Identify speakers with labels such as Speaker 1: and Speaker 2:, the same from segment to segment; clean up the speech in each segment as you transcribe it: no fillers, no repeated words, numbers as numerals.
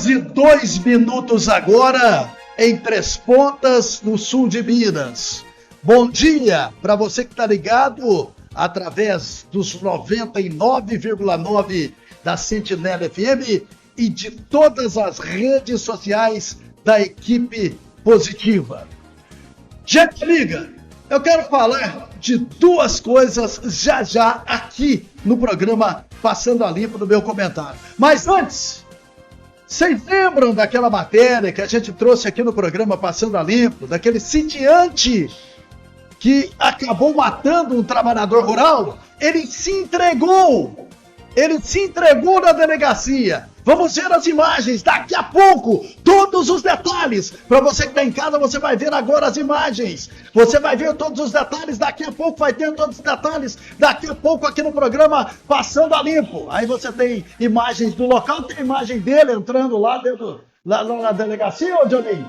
Speaker 1: 11:02 agora, em Três Pontas, no sul de Minas. Bom dia para você que está ligado através dos 99,9 da Sentinela FM e de todas as redes sociais da equipe positiva. Gente amiga, eu quero falar de duas coisas já aqui no programa Passando a Limpo no meu comentário. Mas antes, vocês lembram daquela matéria que a gente trouxe aqui no programa Passando a Limpo, daquele sitiante que acabou matando um trabalhador rural? Ele se entregou na delegacia. Vamos ver as imagens daqui a pouco, todos os detalhes. Para você que está em casa, você vai ver agora as imagens. Você vai ver todos os detalhes, daqui a pouco vai ter todos os detalhes, daqui a pouco aqui no programa Passando a Limpo. Aí você tem imagens do local, tem imagem dele entrando lá dentro, lá na delegacia, ô Johnny?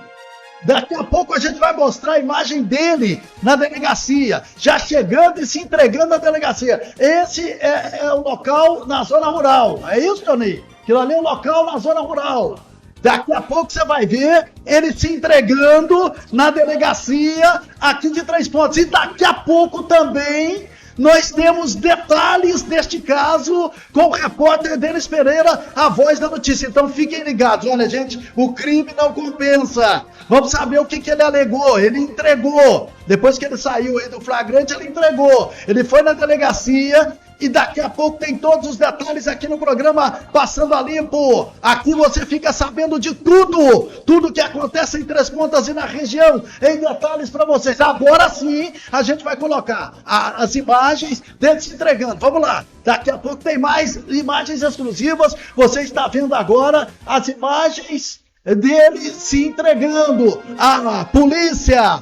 Speaker 1: Daqui a pouco a gente vai mostrar a imagem dele na delegacia, já chegando e se entregando na delegacia. Esse é o local na zona rural, é isso, Johnny? Aquilo ali é um local na zona rural. Daqui a pouco você vai ver ele se entregando na delegacia aqui de Três Pontas. E daqui a pouco também nós temos detalhes deste caso com o repórter Denis Pereira, a voz da notícia. Então fiquem ligados. Olha, gente, o crime não compensa. Vamos saber o que ele alegou. Ele entregou. Depois que ele saiu aí do flagrante, ele entregou. Ele foi na delegacia e daqui a pouco tem todos os detalhes aqui no programa Passando a Limpo. Aqui você fica sabendo de tudo que acontece em Três Pontas e na região, em detalhes para vocês. Agora sim, a gente vai colocar as imagens dele se entregando. Vamos lá, daqui a pouco tem mais imagens exclusivas. Você está vendo agora as imagens dele se entregando à polícia.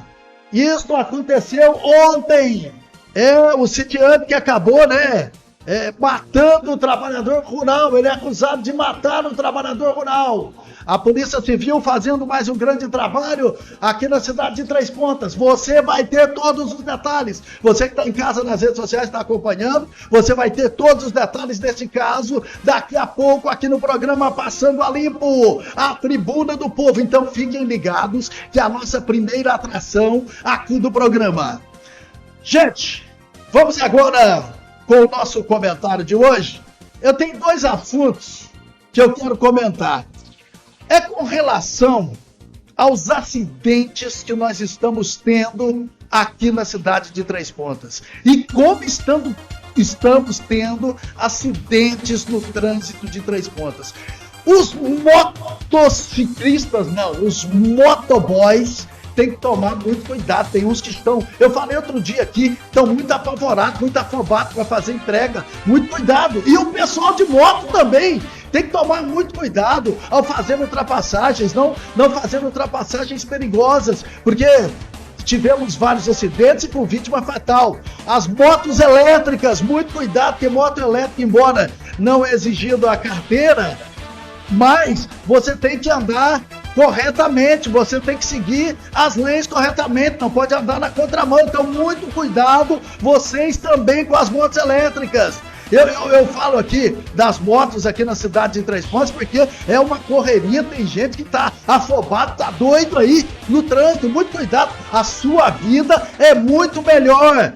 Speaker 1: Isso aconteceu ontem. O sitiante que acabou, matando o trabalhador rural. Ele é acusado de matar o trabalhador rural. A Polícia Civil fazendo mais um grande trabalho aqui na cidade de Três Pontas. Você vai ter todos os detalhes. Você que está em casa nas redes sociais está acompanhando, você vai ter todos os detalhes desse caso daqui a pouco aqui no programa Passando a Limpo, a Tribuna do Povo. Então fiquem ligados que é a nossa primeira atração aqui do programa. Gente, vamos agora com o nosso comentário de hoje. Eu tenho dois assuntos que eu quero comentar. É com relação aos acidentes que nós estamos tendo aqui na cidade de Três Pontas. E como estamos tendo acidentes no trânsito de Três Pontas. Os motociclistas, os motoboys, tem que tomar muito cuidado. Tem uns que estão, eu falei outro dia aqui, estão muito apavorados, muito afobados para fazer entrega. Muito cuidado. E o pessoal de moto também tem que tomar muito cuidado ao fazer ultrapassagens, não fazer ultrapassagens perigosas, porque tivemos vários acidentes e com vítima fatal. As motos elétricas, muito cuidado, porque moto elétrica, embora não é exigido a carteira, mas você tem que andar corretamente, você tem que seguir as leis corretamente, não pode andar na contramão. Então muito cuidado, vocês também com as motos elétricas. Eu falo aqui das motos aqui na cidade de Três Pontas porque é uma correria, tem gente que tá afobado, tá doido aí no trânsito. Muito cuidado, a sua vida é muito melhor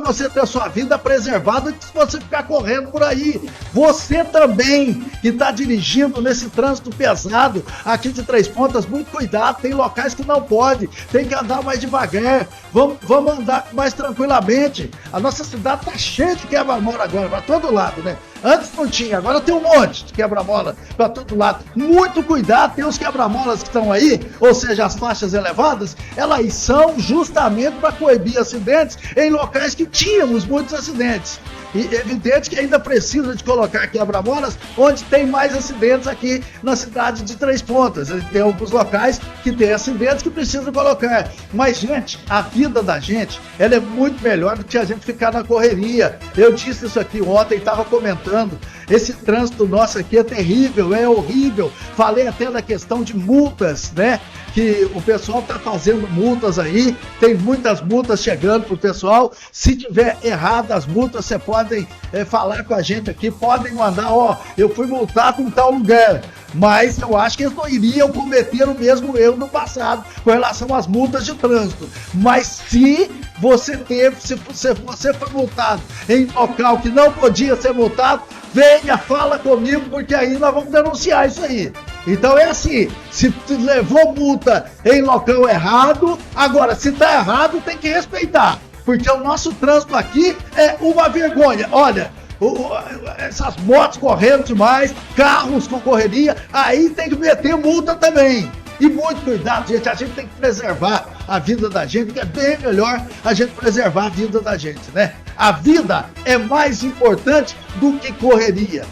Speaker 1: você ter a sua vida preservada do que se você ficar correndo por aí. Você também que tá dirigindo nesse trânsito pesado aqui de Três Pontas, muito cuidado, tem locais que não pode, tem que andar mais devagar, vamos andar mais tranquilamente. A nossa cidade tá cheia de quebra-mola agora, para todo lado, Antes não tinha, agora tem um monte de quebra-mola para todo lado. Muito cuidado, tem os quebra-molas que estão aí, ou seja, as faixas elevadas, elas são justamente para coibir acidentes em locais que tínhamos muitos acidentes. E é evidente que ainda precisa de colocar quebra-molas onde tem mais acidentes aqui na cidade de Três Pontas. Tem alguns locais que tem acidentes que precisam colocar. Mas, gente, a vida da gente, ela é muito melhor do que a gente ficar na correria. Eu disse isso aqui ontem, estava comentando. Esse trânsito nosso aqui é terrível, é horrível. Falei até da questão de multas, que o pessoal está fazendo multas aí, tem muitas multas chegando para o pessoal. Se tiver errado as multas, você podem falar com a gente aqui, podem mandar, eu fui multado em tal lugar. Mas eu acho que eles não iriam cometer o mesmo erro no passado com relação às multas de trânsito. Mas se você foi multado em local que não podia ser multado, venha, fala comigo, porque aí nós vamos denunciar isso aí. Então é assim, se levou multa em local errado, agora se está errado tem que respeitar, porque o nosso trânsito aqui é uma vergonha. Olha, essas motos correndo demais, carros com correria, aí tem que meter multa também. E muito cuidado, gente, a gente tem que preservar a vida da gente, que é bem melhor a gente preservar a vida da gente, né? A vida é mais importante do que correria.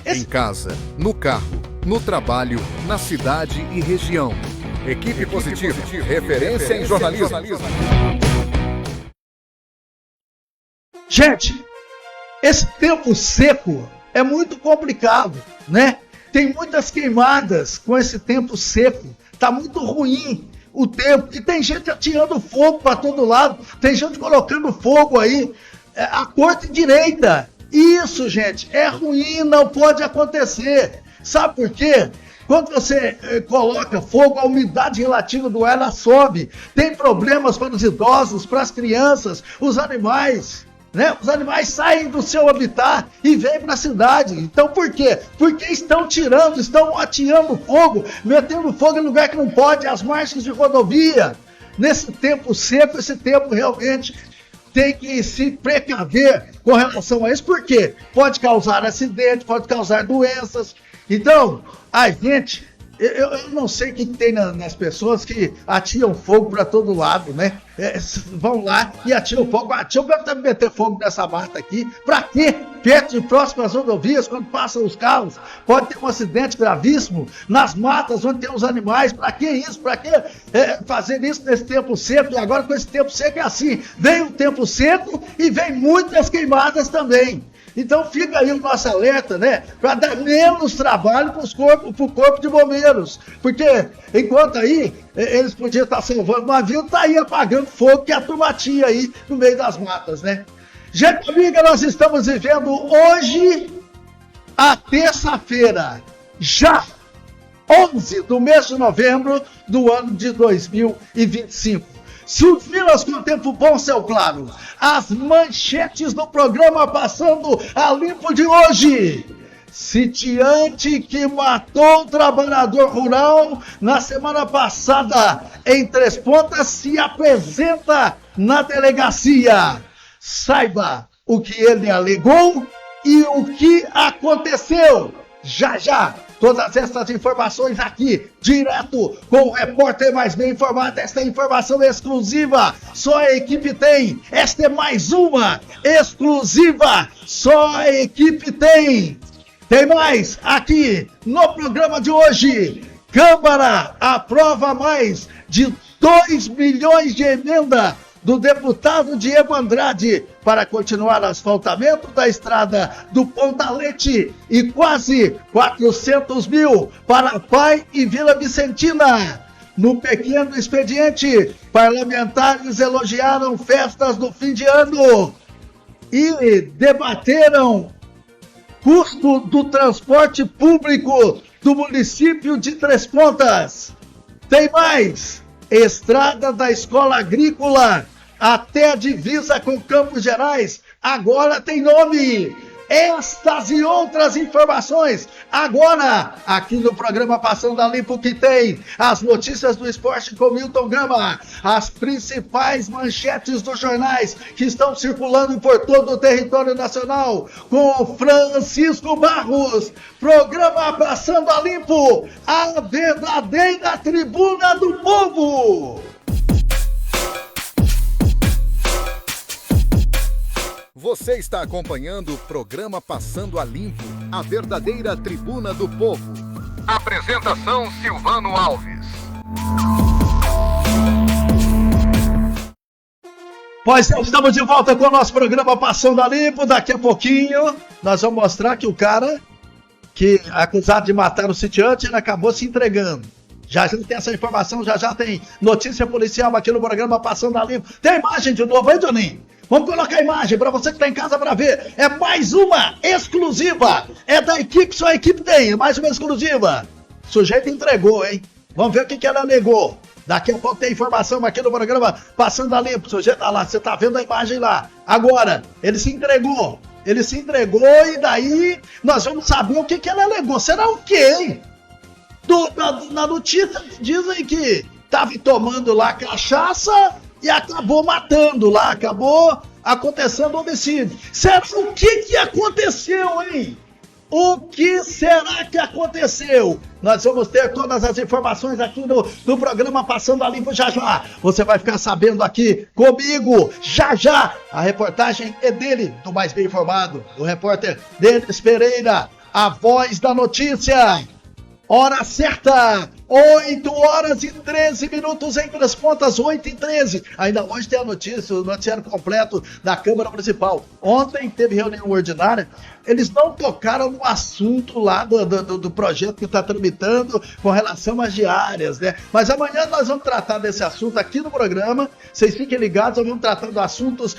Speaker 2: Em casa, no carro, no trabalho, na cidade e região. Equipe Positiva, referência em jornalismo.
Speaker 1: Gente, esse tempo seco é muito complicado, né? Tem muitas queimadas com esse tempo seco. Tá muito ruim o tempo. E tem gente atirando fogo para todo lado. Tem gente colocando fogo aí. A torta direita. Isso, gente, é ruim, não pode acontecer. Sabe por quê? Quando você coloca fogo, a umidade relativa do ar ela sobe. Tem problemas para os idosos, para as crianças, os animais. Né? Os animais saem do seu habitat e vêm para a cidade. Então por quê? Porque estão atirando fogo, metendo fogo em lugar que não pode, as margens de rodovia. Nesse tempo seco, esse tempo realmente tem que se precaver com relação a isso, porque pode causar acidente, pode causar doenças. Então, a gente, eu não sei o que tem nas pessoas que atiram fogo para todo lado, né? Vão lá e atiram fogo. Deixa eu meter fogo nessa mata aqui. Para quê? Perto de próximas rodovias, quando passam os carros, pode ter um acidente gravíssimo nas matas onde tem os animais. Para que isso? Para que fazer isso nesse tempo seco? E agora com esse tempo seco é assim, vem um tempo seco e vem muitas queimadas também. Então fica aí o nosso alerta, né? Para dar menos trabalho para o corpo de bombeiros. Porque enquanto aí eles podiam estar salvando uma vida, tá aí apagando fogo que a turma tinha aí no meio das matas, né? Gente amiga, nós estamos vivendo hoje a terça-feira, já 11 do mês de novembro do ano de 2025. Surfilas com tempo bom, céu claro. As manchetes do programa Passando a Limpo de hoje. Sitiante que matou um trabalhador rural na semana passada em Três Pontas se apresenta na delegacia. Saiba o que ele alegou e o que aconteceu. Já já. Todas essas informações aqui, direto com o repórter mais bem informado. Esta é informação exclusiva, só a equipe tem. Esta é mais uma exclusiva, só a equipe tem. Tem mais aqui no programa de hoje. Câmara aprova mais de 2 milhões de emenda do deputado Diego Andrade para continuar o asfaltamento da estrada do Ponta Leite e quase 400 mil para Pai e Vila Vicentina. No pequeno expediente, parlamentares elogiaram festas do fim de ano e debateram custo do transporte público do município de Três Pontas. Tem mais, estrada da escola agrícola até a divisa com Campos Gerais, agora tem nome. Estas e outras informações, agora, aqui no programa Passando a Limpo, que tem as notícias do esporte com Milton Gama, as principais manchetes dos jornais que estão circulando por todo o território nacional, com Francisco Barros, programa Passando a Limpo, a verdadeira tribuna do povo.
Speaker 2: Você está acompanhando o programa Passando a Limpo, a verdadeira tribuna do povo. Apresentação Silvano Alves.
Speaker 1: Pois estamos de volta com o nosso programa Passando a Limpo. Daqui a pouquinho nós vamos mostrar que o cara que é acusado de matar o sitiante, ele acabou se entregando. Já tem essa informação, já tem notícia policial aqui no programa Passando a Limpo. Tem imagem de novo aí, Juninho? Vamos colocar a imagem para você que está em casa para ver. É mais uma exclusiva. É da equipe, só a equipe tem. É mais uma exclusiva. O sujeito entregou, hein? Vamos ver o que ela negou. Daqui a pouco tem informação aqui no programa Passando a Limpo. O sujeito tá lá, você tá vendo a imagem lá. Agora, ele se entregou. Ele se entregou e daí nós vamos saber o que ela alegou. Será o quê, hein? Na notícia dizem que estava tomando lá cachaça e acabou matando lá. Acabou acontecendo homicídio. Será o que aconteceu, hein? O que será que aconteceu? Nós vamos ter todas as informações aqui no programa Passando a Limpo já já. Você vai ficar sabendo aqui comigo já já. A reportagem é dele, do Mais Bem Informado, do repórter Denis Pereira, a voz da notícia. Hora certa, 8h13 entre as pontas, 8h13. Ainda hoje tem a notícia, o noticiário completo da Câmara Municipal. Ontem teve reunião ordinária, eles não tocaram no assunto lá do projeto que está tramitando com relação às diárias, né? Mas amanhã nós vamos tratar desse assunto aqui no programa. Vocês fiquem ligados, nós vamos tratando assuntos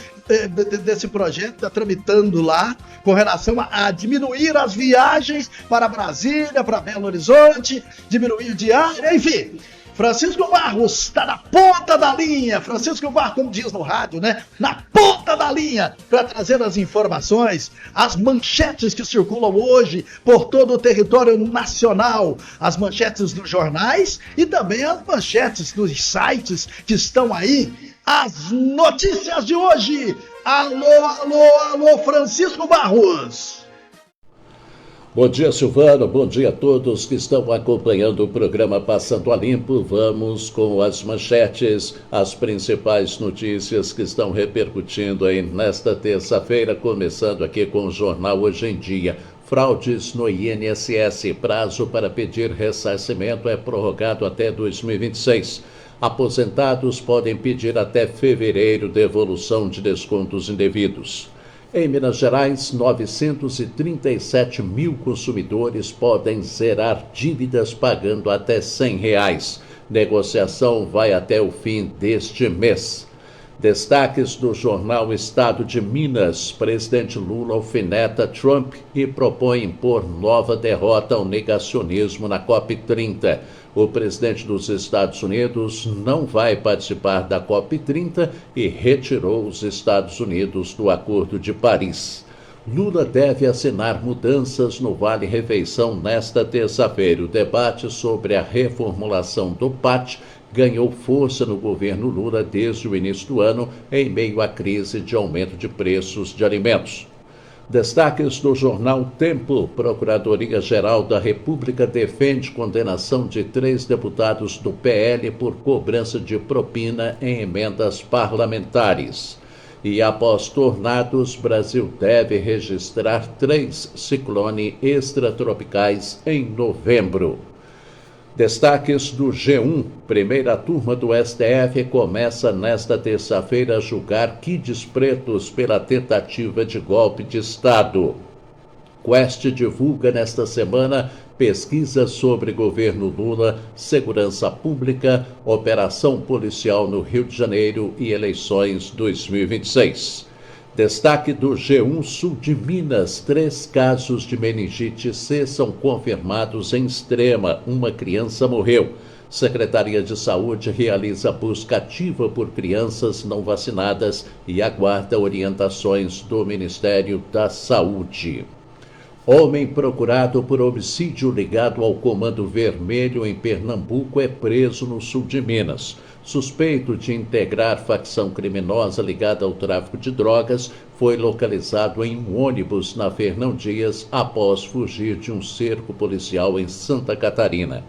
Speaker 1: desse projeto que está tramitando lá com relação a diminuir as viagens para Brasília, para Belo Horizonte, diminuir diária, enfim. Francisco Barros está na ponta da linha. Francisco Barros, como diz no rádio, né? Na ponta da linha para trazer as informações, as manchetes que circulam hoje por todo o território nacional, as manchetes dos jornais e também as manchetes dos sites que estão aí. As notícias de hoje. Alô, Francisco Barros.
Speaker 3: Bom dia, Silvano. Bom dia a todos que estão acompanhando o programa Passando a Limpo. Vamos com as manchetes, as principais notícias que estão repercutindo aí nesta terça-feira, começando aqui com o Jornal Hoje em Dia. Fraudes no INSS. Prazo para pedir ressarcimento é prorrogado até 2026. Aposentados podem pedir até fevereiro devolução de descontos indevidos. Em Minas Gerais, 937 mil consumidores podem zerar dívidas pagando até R$100. Negociação vai até o fim deste mês. Destaques do jornal Estado de Minas. Presidente Lula alfineta Trump e propõe impor nova derrota ao negacionismo na COP30. O presidente dos Estados Unidos não vai participar da COP30 e retirou os Estados Unidos do Acordo de Paris. Lula deve assinar mudanças no Vale Refeição nesta terça-feira. O debate sobre a reformulação do PAT ganhou força no governo Lula desde o início do ano, em meio à crise de aumento de preços de alimentos. Destaques do jornal Tempo. Procuradoria-Geral da República defende condenação de 3 deputados do PL por cobrança de propina em emendas parlamentares. E após tornados, Brasil deve registrar 3 ciclones extratropicais em novembro. Destaques do G1. Primeira turma do STF começa nesta terça-feira a julgar kids pretos pela tentativa de golpe de Estado. Quest divulga nesta semana pesquisa sobre governo Lula, segurança pública, operação policial no Rio de Janeiro e eleições 2026. Destaque do G1 Sul de Minas. 3 casos de meningite C são confirmados em Extrema. Uma criança morreu. Secretaria de Saúde realiza busca ativa por crianças não vacinadas e aguarda orientações do Ministério da Saúde. Homem procurado por homicídio ligado ao Comando Vermelho em Pernambuco é preso no sul de Minas. Suspeito de integrar facção criminosa ligada ao tráfico de drogas, foi localizado em um ônibus na Fernão Dias após fugir de um cerco policial em Santa Catarina.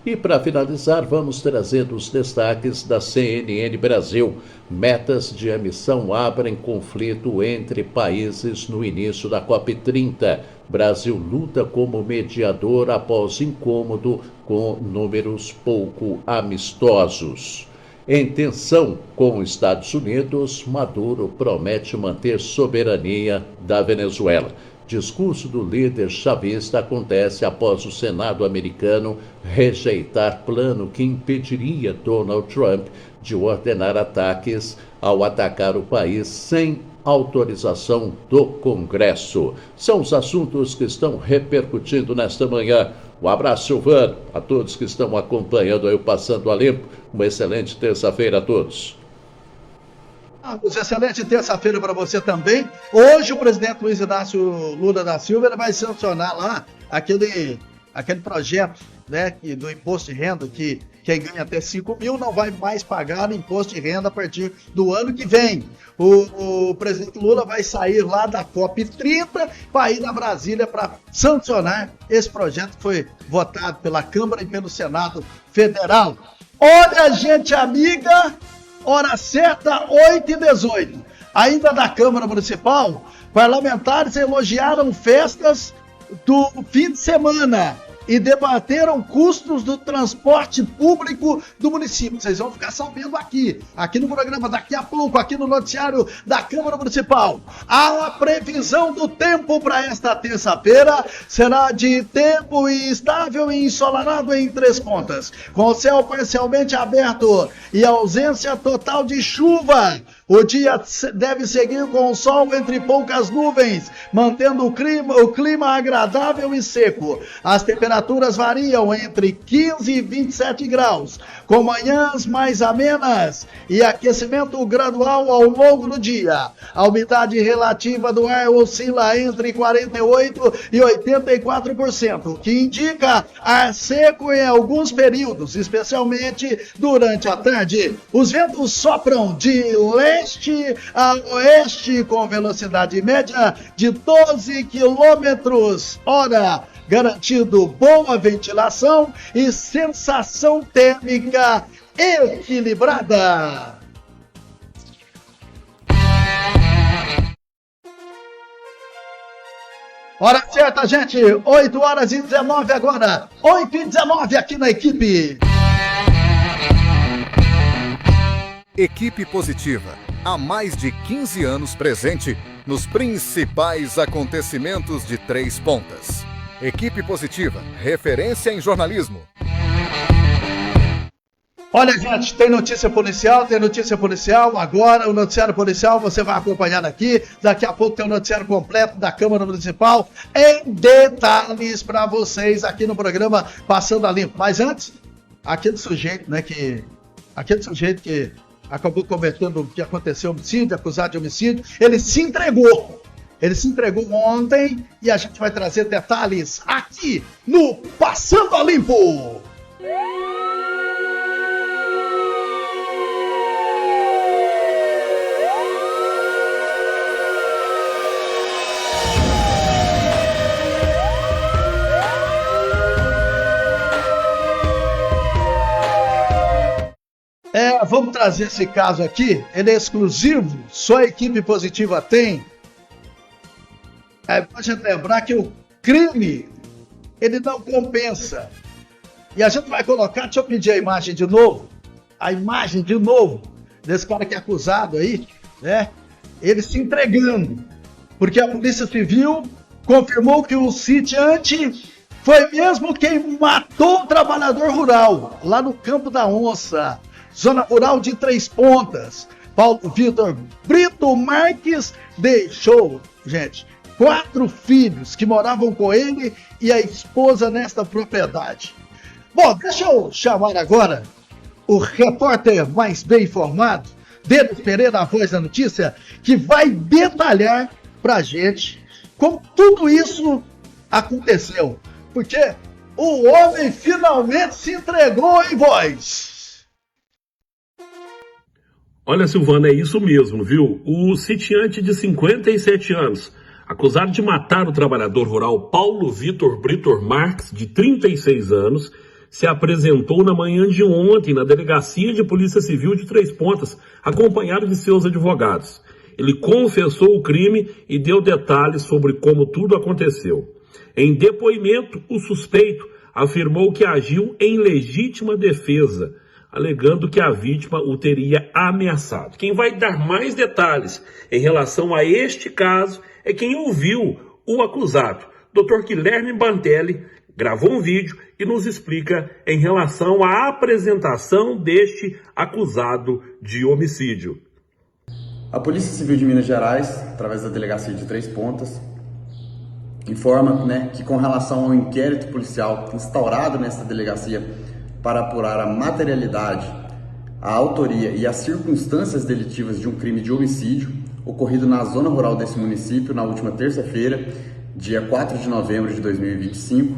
Speaker 3: E para finalizar, vamos trazer os destaques da CNN Brasil. Metas de emissão abrem conflito entre países no início da COP30. Brasil luta como mediador após incômodo com números pouco amistosos. Em tensão com os Estados Unidos, Maduro promete manter soberania da Venezuela. Discurso do líder chavista acontece após o Senado americano rejeitar plano que impediria Donald Trump de ordenar ataques ao atacar o país sem autorização do Congresso. São os assuntos que estão repercutindo nesta manhã. Um abraço, Silvano, a todos que estão acompanhando aí o Passando a Limpo. Uma excelente terça-feira a todos.
Speaker 1: Excelente terça-feira para você também. Hoje o presidente Luiz Inácio Lula da Silva vai sancionar lá aquele projeto, né, do imposto de renda, que quem ganha até 5 mil não vai mais pagar imposto de renda a partir do ano que vem. O presidente Lula vai sair lá da COP30 para ir na Brasília para sancionar esse projeto que foi votado pela Câmara e pelo Senado Federal. Olha, gente amiga, hora certa, 8h18. Ainda da Câmara Municipal, parlamentares elogiaram festas do fim de semana e debateram custos do transporte público do município. Vocês vão ficar sabendo aqui no programa, daqui a pouco, aqui no noticiário da Câmara Municipal. A previsão do tempo para esta terça-feira será de tempo instável e ensolarado em Três Pontas, com o céu parcialmente aberto e ausência total de chuva. O dia deve seguir com o sol entre poucas nuvens, mantendo o clima agradável e seco. As temperaturas variam entre 15 e 27 graus, com manhãs mais amenas e aquecimento gradual ao longo do dia. A umidade relativa do ar oscila entre 48% e 84%, o que indica ar seco em alguns períodos, especialmente durante a tarde. Os ventos sopram de leste a oeste com velocidade média de 12 km/h, garantindo boa ventilação e sensação térmica equilibrada. Hora certa, gente, 8h19 agora, 8h19 aqui na equipe.
Speaker 2: Equipe Positiva, há mais de 15 anos presente nos principais acontecimentos de Três Pontas. Equipe Positiva, referência em jornalismo.
Speaker 1: Olha, gente, tem notícia policial. Agora o noticiário policial você vai acompanhar aqui. Daqui a pouco tem o noticiário completo da Câmara Municipal em detalhes para vocês aqui no programa Passando a Limpo. Mas antes, aquele sujeito que acabou cometendo o que aconteceu, homicídio, acusado de homicídio, ele se entregou. Ele se entregou ontem e a gente vai trazer detalhes aqui no Passando a Limpo. Vamos trazer esse caso aqui, ele é exclusivo, só a Equipe Positiva tem. Pode lembrar que o crime, ele não compensa. E a gente vai colocar, deixa eu pedir a imagem de novo, desse cara que é acusado aí, né? Ele se entregando, porque a Polícia Civil confirmou que o sitiante foi mesmo quem matou o trabalhador rural, lá no Campo da Onça, zona rural de Três Pontas. Paulo Vitor Brito Marques deixou, gente, 4 filhos que moravam com ele e a esposa nesta propriedade. Bom, deixa eu chamar agora o repórter mais bem informado, Denis Pereira, a voz da notícia, que vai detalhar pra gente como tudo isso aconteceu. Porque o homem finalmente se entregou, hein, voz?
Speaker 4: Olha, Silvana, é isso mesmo, viu? O sitiante de 57 anos, acusado de matar o trabalhador rural Paulo Vitor Brito Marques, de 36 anos, se apresentou na manhã de ontem na Delegacia de Polícia Civil de Três Pontas, acompanhado de seus advogados. Ele confessou o crime e deu detalhes sobre como tudo aconteceu. Em depoimento, o suspeito afirmou que agiu em legítima defesa, alegando que a vítima o teria ameaçado. Quem vai dar mais detalhes em relação a este caso é quem ouviu o acusado. Dr. Guilherme Bantelli gravou um vídeo e nos explica em relação à apresentação deste acusado de homicídio.
Speaker 5: A Polícia Civil de Minas Gerais, através da Delegacia de Três Pontas, informa, que com relação ao inquérito policial instaurado nesta delegacia para apurar a materialidade, a autoria e as circunstâncias delitivas de um crime de homicídio ocorrido na zona rural desse município na última terça-feira, dia 4 de novembro de 2025,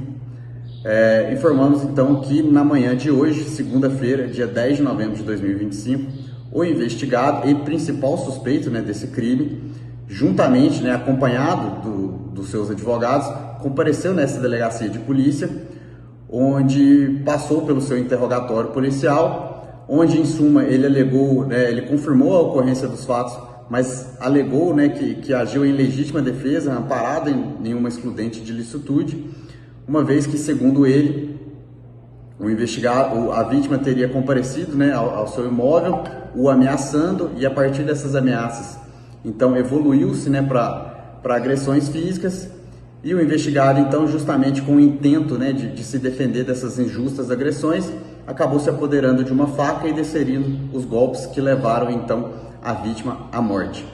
Speaker 5: informamos então que na manhã de hoje, segunda-feira, dia 10 de novembro de 2025, o investigado e principal suspeito desse crime, juntamente, acompanhado dos seus advogados, compareceu nessa delegacia de polícia, onde passou pelo seu interrogatório policial, onde, em suma, ele alegou, ele confirmou a ocorrência dos fatos, mas alegou que agiu em legítima defesa, amparado em nenhuma excludente de licitude, uma vez que, segundo ele, o investigado, a vítima teria comparecido ao seu imóvel, o ameaçando, e a partir dessas ameaças, então, evoluiu-se para agressões físicas, e o investigado, então, justamente com o intento de se defender dessas injustas agressões, acabou se apoderando de uma faca e desferindo os golpes que levaram, então, a vítima à morte.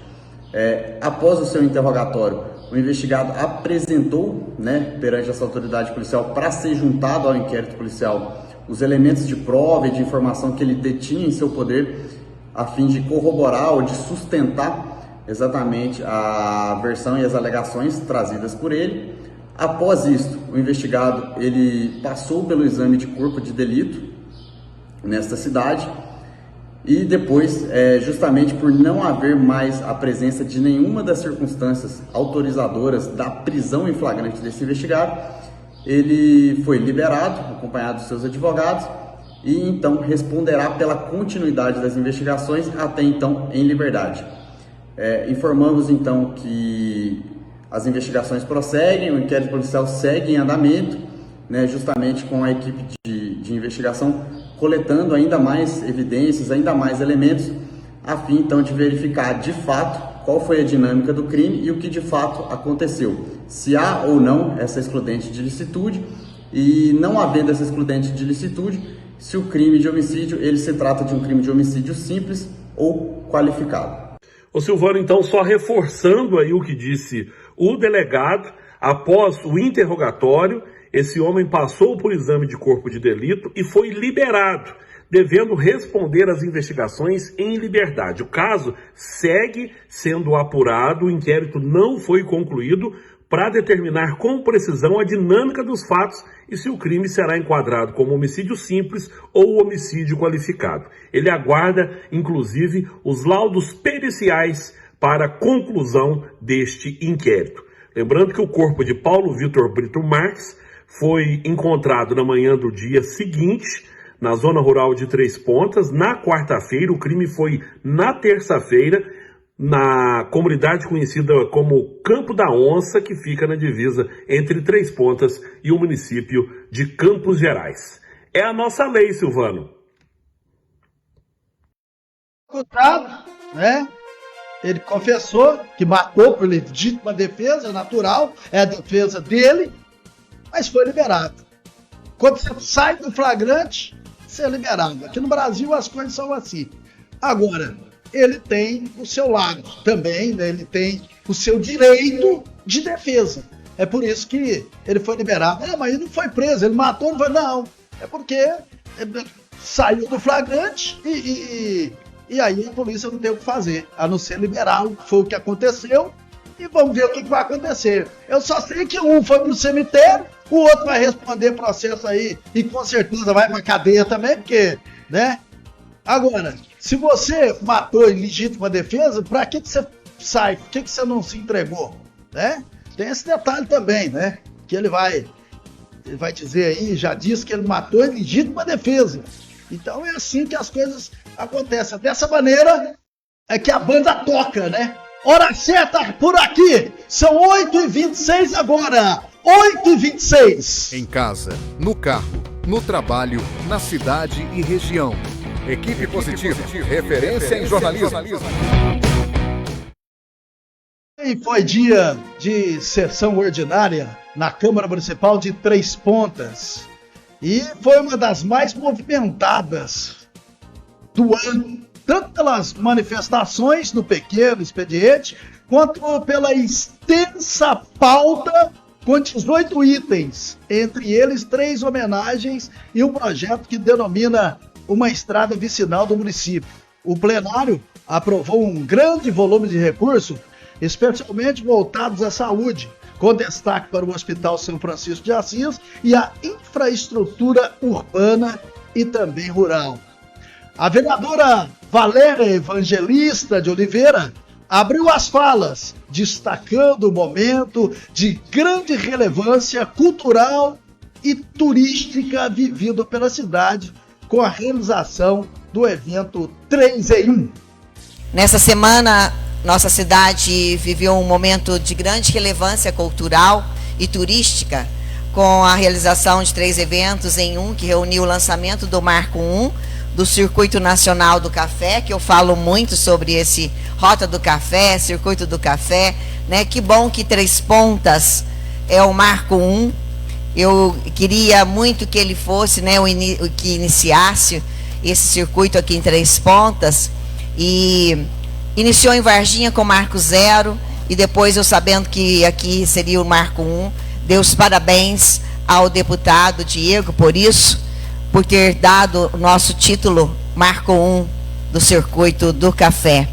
Speaker 5: Após o seu interrogatório, o investigado apresentou, perante essa autoridade policial, para ser juntado ao inquérito policial, os elementos de prova e de informação que ele detinha em seu poder, a fim de corroborar ou de sustentar exatamente a versão e as alegações trazidas por ele. Após isso, o investigado ele passou pelo exame de corpo de delito nesta cidade, e depois, justamente por não haver mais a presença de nenhuma das circunstâncias autorizadoras da prisão em flagrante desse investigado, ele foi liberado, acompanhado dos seus advogados, e então responderá pela continuidade das investigações até então em liberdade. Informamos então que as investigações prosseguem, o inquérito policial segue em andamento, justamente com a equipe de investigação coletando ainda mais evidências, ainda mais elementos, a fim então de verificar de fato qual foi a dinâmica do crime e o que de fato aconteceu. Se há ou não essa excludente de licitude, e não havendo essa excludente de licitude, se o crime de homicídio ele se trata de um crime de homicídio simples ou qualificado.
Speaker 4: Ô Silvano, então, só reforçando aí o que disse o delegado, após o interrogatório, esse homem passou por exame de corpo de delito e foi liberado, devendo responder às investigações em liberdade. O caso segue sendo apurado, o inquérito não foi concluído para determinar com precisão a dinâmica dos fatos e se o crime será enquadrado como homicídio simples ou homicídio qualificado. Ele aguarda, inclusive, os laudos periciais para a conclusão deste inquérito. Lembrando que o corpo de Paulo Vitor Brito Marques foi encontrado na manhã do dia seguinte, na zona rural de Três Pontas, na quarta-feira. O crime foi na terça-feira, na comunidade conhecida como Campo da Onça, que fica na divisa entre Três Pontas e o município de Campos Gerais. É a nossa lei, Silvano.
Speaker 1: Ele confessou que matou por legítima defesa, natural, é a defesa dele, mas foi liberado. Quando você sai do flagrante, você é liberado. Aqui no Brasil as coisas são assim. Agora, ele tem o seu lado também, ele tem o seu direito de defesa. É por isso que ele foi liberado. Mas ele não foi preso, ele matou, não foi, não. É porque saiu do flagrante e aí a polícia não tem o que fazer, a não ser liberá-lo. Foi o que aconteceu e vamos ver o que vai acontecer. Eu só sei que um foi pro cemitério, o outro vai responder processo aí e com certeza vai pra cadeia também, porque, Agora, se você matou em legítima defesa, pra que você sai? Por que você não se entregou? Tem esse detalhe também, que ele vai dizer aí, já disse que ele matou em legítima defesa. Então é assim que as coisas acontecem. Dessa maneira é que a banda toca, Hora certa por aqui, são 8h26 agora, 8h26.
Speaker 2: Em casa, no carro, no trabalho, na cidade e região. Equipe Positiva, referência em jornalismo.
Speaker 1: E foi dia de sessão ordinária na Câmara Municipal de Três Pontas. E foi uma das mais movimentadas do ano tanto pelas manifestações no pequeno expediente, quanto pela extensa pauta com 18 itens, entre eles 3 homenagens e um projeto que denomina uma estrada vicinal do município. O plenário aprovou um grande volume de recursos, especialmente voltados à saúde, com destaque para o Hospital São Francisco de Assis e a infraestrutura urbana e também rural. A vereadora Valéria Evangelista de Oliveira abriu as falas, destacando o momento de grande relevância cultural e turística vivido pela cidade com a realização do evento 3 em 1.
Speaker 6: Nessa semana, nossa cidade viveu um momento de grande relevância cultural e turística com a realização de 3 eventos em 1, que reuniu o lançamento do Marco 1, do Circuito Nacional do Café, que eu falo muito sobre esse Rota do Café, Circuito do Café, né? Que bom que Três Pontas é o Marco 1. Eu queria muito que ele fosse, né, que iniciasse esse circuito aqui em Três Pontas, e iniciou em Varginha com o Marco 0, e depois eu, sabendo que aqui seria o Marco 1, dei os parabéns ao deputado Diego por isso, por ter dado o nosso título Marco 1 do Circuito do Café.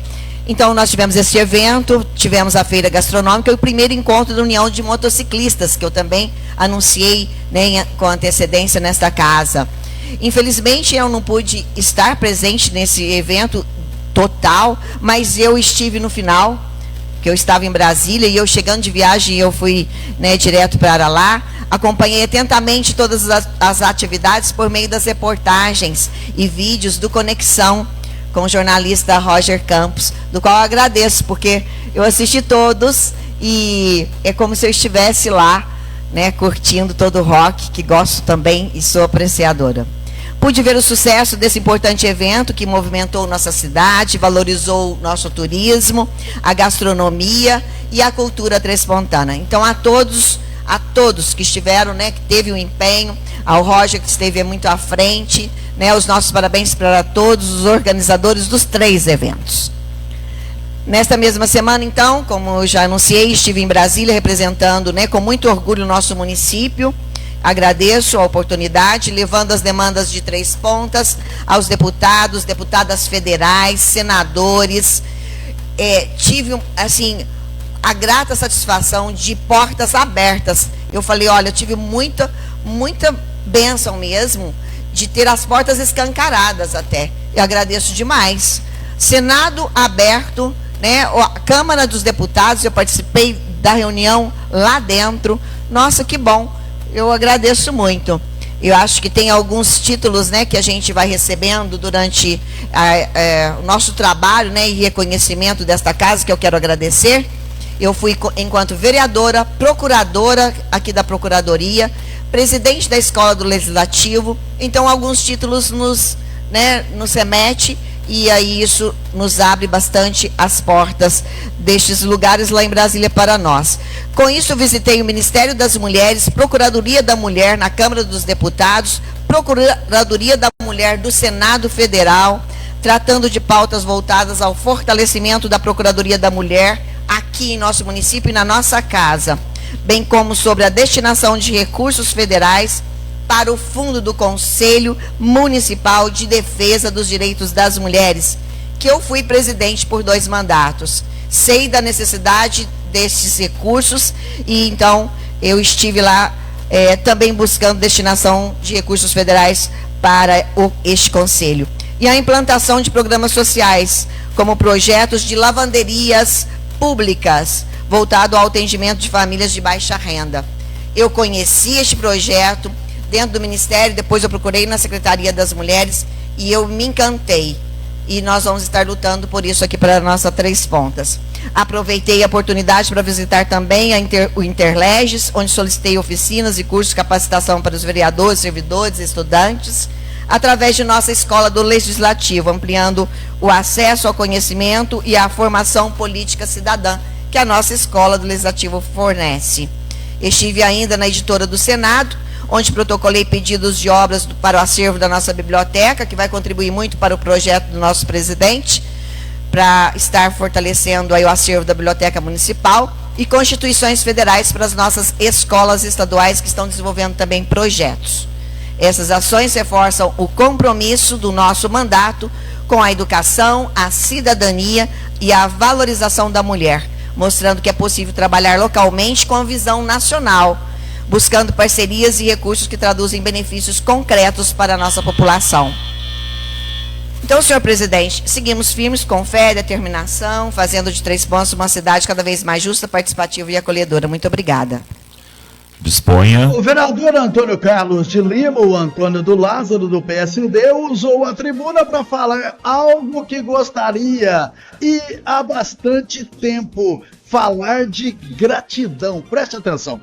Speaker 6: Então nós tivemos esse evento, tivemos a feira gastronômica e o primeiro encontro da União de Motociclistas, que eu também anunciei, né, com antecedência nesta casa. Infelizmente eu não pude estar presente nesse evento total, mas eu estive no final, que eu estava em Brasília, e eu chegando de viagem, eu fui, né, direto para lá, acompanhei atentamente todas as atividades por meio das reportagens e vídeos do Conexão com o jornalista Roger Campos, do qual eu agradeço, porque eu assisti todos e é como se eu estivesse lá, né, curtindo todo o rock, que gosto também e sou apreciadora. Pude ver o sucesso desse importante evento que movimentou nossa cidade, valorizou o nosso turismo, a gastronomia e a cultura trespontana. Então, a todos que estiveram, né, que teve um empenho, ao Roger, que esteve muito à frente, né, os nossos parabéns para todos os organizadores dos 3 eventos. Nesta mesma semana, então, como eu já anunciei, estive em Brasília representando, né, com muito orgulho o nosso município. Agradeço a oportunidade, levando as demandas de Três Pontas aos deputados, deputadas federais, senadores. Tive, assim, a grata satisfação de portas abertas. Eu falei, olha, eu tive muita bênção mesmo de ter as portas escancaradas até. Eu agradeço demais. Senado aberto, né? A Câmara dos Deputados, eu participei da reunião lá dentro. Nossa, que bom. Eu agradeço muito. Eu acho que tem alguns títulos, né, que a gente vai recebendo durante o nosso trabalho, né, e reconhecimento desta casa, que eu quero agradecer. Eu fui, enquanto vereadora, procuradora aqui da Procuradoria, presidente da Escola do Legislativo. Então, alguns títulos nos remete, e aí isso nos abre bastante as portas destes lugares lá em Brasília para nós. Com isso, visitei o Ministério das Mulheres, Procuradoria da Mulher na Câmara dos Deputados, Procuradoria da Mulher do Senado Federal, tratando de pautas voltadas ao fortalecimento da Procuradoria da Mulher aqui em nosso município e na nossa casa, bem como sobre a destinação de recursos federais para o fundo do Conselho Municipal de Defesa dos Direitos das Mulheres, que eu fui presidente por 2 mandatos. Sei da necessidade desses recursos e então eu estive lá também buscando destinação de recursos federais para este conselho. E a implantação de programas sociais, como projetos de lavanderias públicas, voltado ao atendimento de famílias de baixa renda. Eu conheci este projeto dentro do Ministério, depois eu procurei na Secretaria das Mulheres e eu me encantei. E nós vamos estar lutando por isso aqui para a nossa Três Pontas. Aproveitei a oportunidade para visitar também o Interleges, onde solicitei oficinas e cursos de capacitação para os vereadores, servidores e estudantes, através de nossa Escola do Legislativo, ampliando o acesso ao conhecimento e à formação política cidadã que a nossa Escola do Legislativo fornece. Estive ainda na Editora do Senado, onde protocolei pedidos de obras para o acervo da nossa biblioteca, que vai contribuir muito para o projeto do nosso presidente, para estar fortalecendo aí o acervo da Biblioteca Municipal, e constituições federais para as nossas escolas estaduais que estão desenvolvendo também projetos. Essas ações reforçam o compromisso do nosso mandato com a educação, a cidadania e a valorização da mulher, mostrando que é possível trabalhar localmente com a visão nacional, buscando parcerias e recursos que traduzem benefícios concretos para a nossa população. Então, senhor presidente, seguimos firmes com fé e determinação, fazendo de Três Pontos uma cidade cada vez mais justa, participativa e acolhedora. Muito obrigada.
Speaker 7: Disponha.
Speaker 1: O vereador Antônio Carlos de Lima, o Antônio do Lázaro, do PSD, usou a tribuna para falar algo que gostaria e há bastante tempo, falar de gratidão. Preste atenção.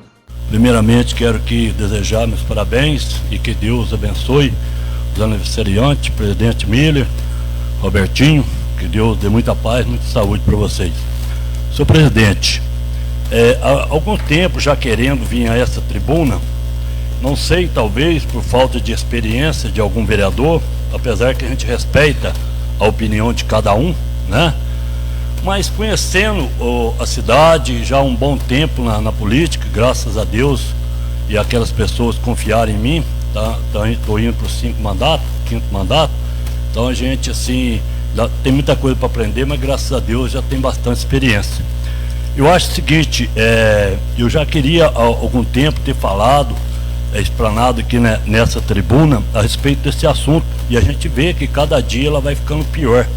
Speaker 7: Primeiramente, quero desejar meus parabéns e que Deus abençoe os aniversariantes, presidente Miller, Robertinho, que Deus dê muita paz, muita saúde para vocês. Senhor presidente, há algum tempo já querendo vir a essa tribuna, não sei, talvez por falta de experiência de algum vereador, apesar que a gente respeita a opinião de cada um, né? Mas conhecendo a cidade já há um bom tempo na política, graças a Deus, e aquelas pessoas confiarem em mim, estou indo para o quinto mandato, então a gente assim, tem muita coisa para aprender, mas graças a Deus já tem bastante experiência. Eu acho o seguinte, eu já queria há algum tempo ter falado, explanado aqui nessa tribuna a respeito desse assunto, e a gente vê que cada dia ela vai ficando pior,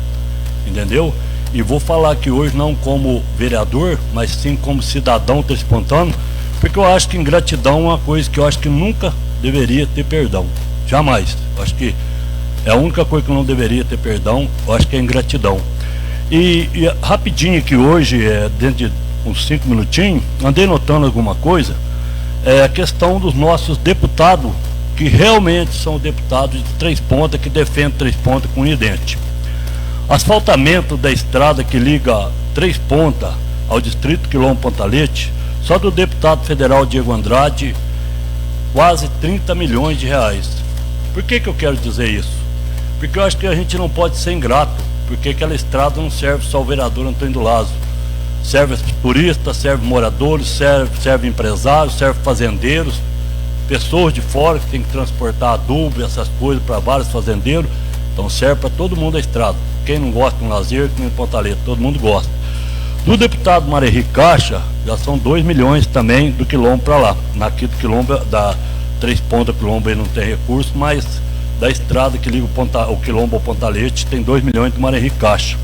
Speaker 7: entendeu? E vou falar aqui hoje não como vereador, mas sim como cidadão trespontano, porque eu acho que ingratidão é uma coisa que eu acho que nunca deveria ter perdão, jamais. Eu acho que é a única coisa que não deveria ter perdão, eu acho que é ingratidão. E rapidinho aqui hoje, dentro de uns 5 minutinhos, andei notando alguma coisa, a questão dos nossos deputados, que realmente são deputados de Três Pontas, que defendem Três Pontas com unhas e dente. Asfaltamento da estrada que liga Três Pontas ao distrito Quilombo Pontalete, só do deputado federal Diego Andrade, quase 30 milhões de reais. Por que eu quero dizer isso? Porque eu acho que a gente não pode ser ingrato, porque aquela estrada não serve só ao vereador Antônio do Lázaro, serve turistas, serve moradores, serve empresários, serve fazendeiros, pessoas de fora que tem que transportar adubo, essas coisas para vários fazendeiros, então serve para todo mundo a estrada. Quem não gosta de um lazer, que nem Pontalete, todo mundo gosta. Do deputado Mário Henrique Caixa, já são 2 milhões também do quilombo para lá. Aqui do quilombo, da Três Pontas quilombo aí não tem recurso, mas da estrada que liga o quilombo ao Pontalete tem 2 milhões do Mário Henrique Caixa.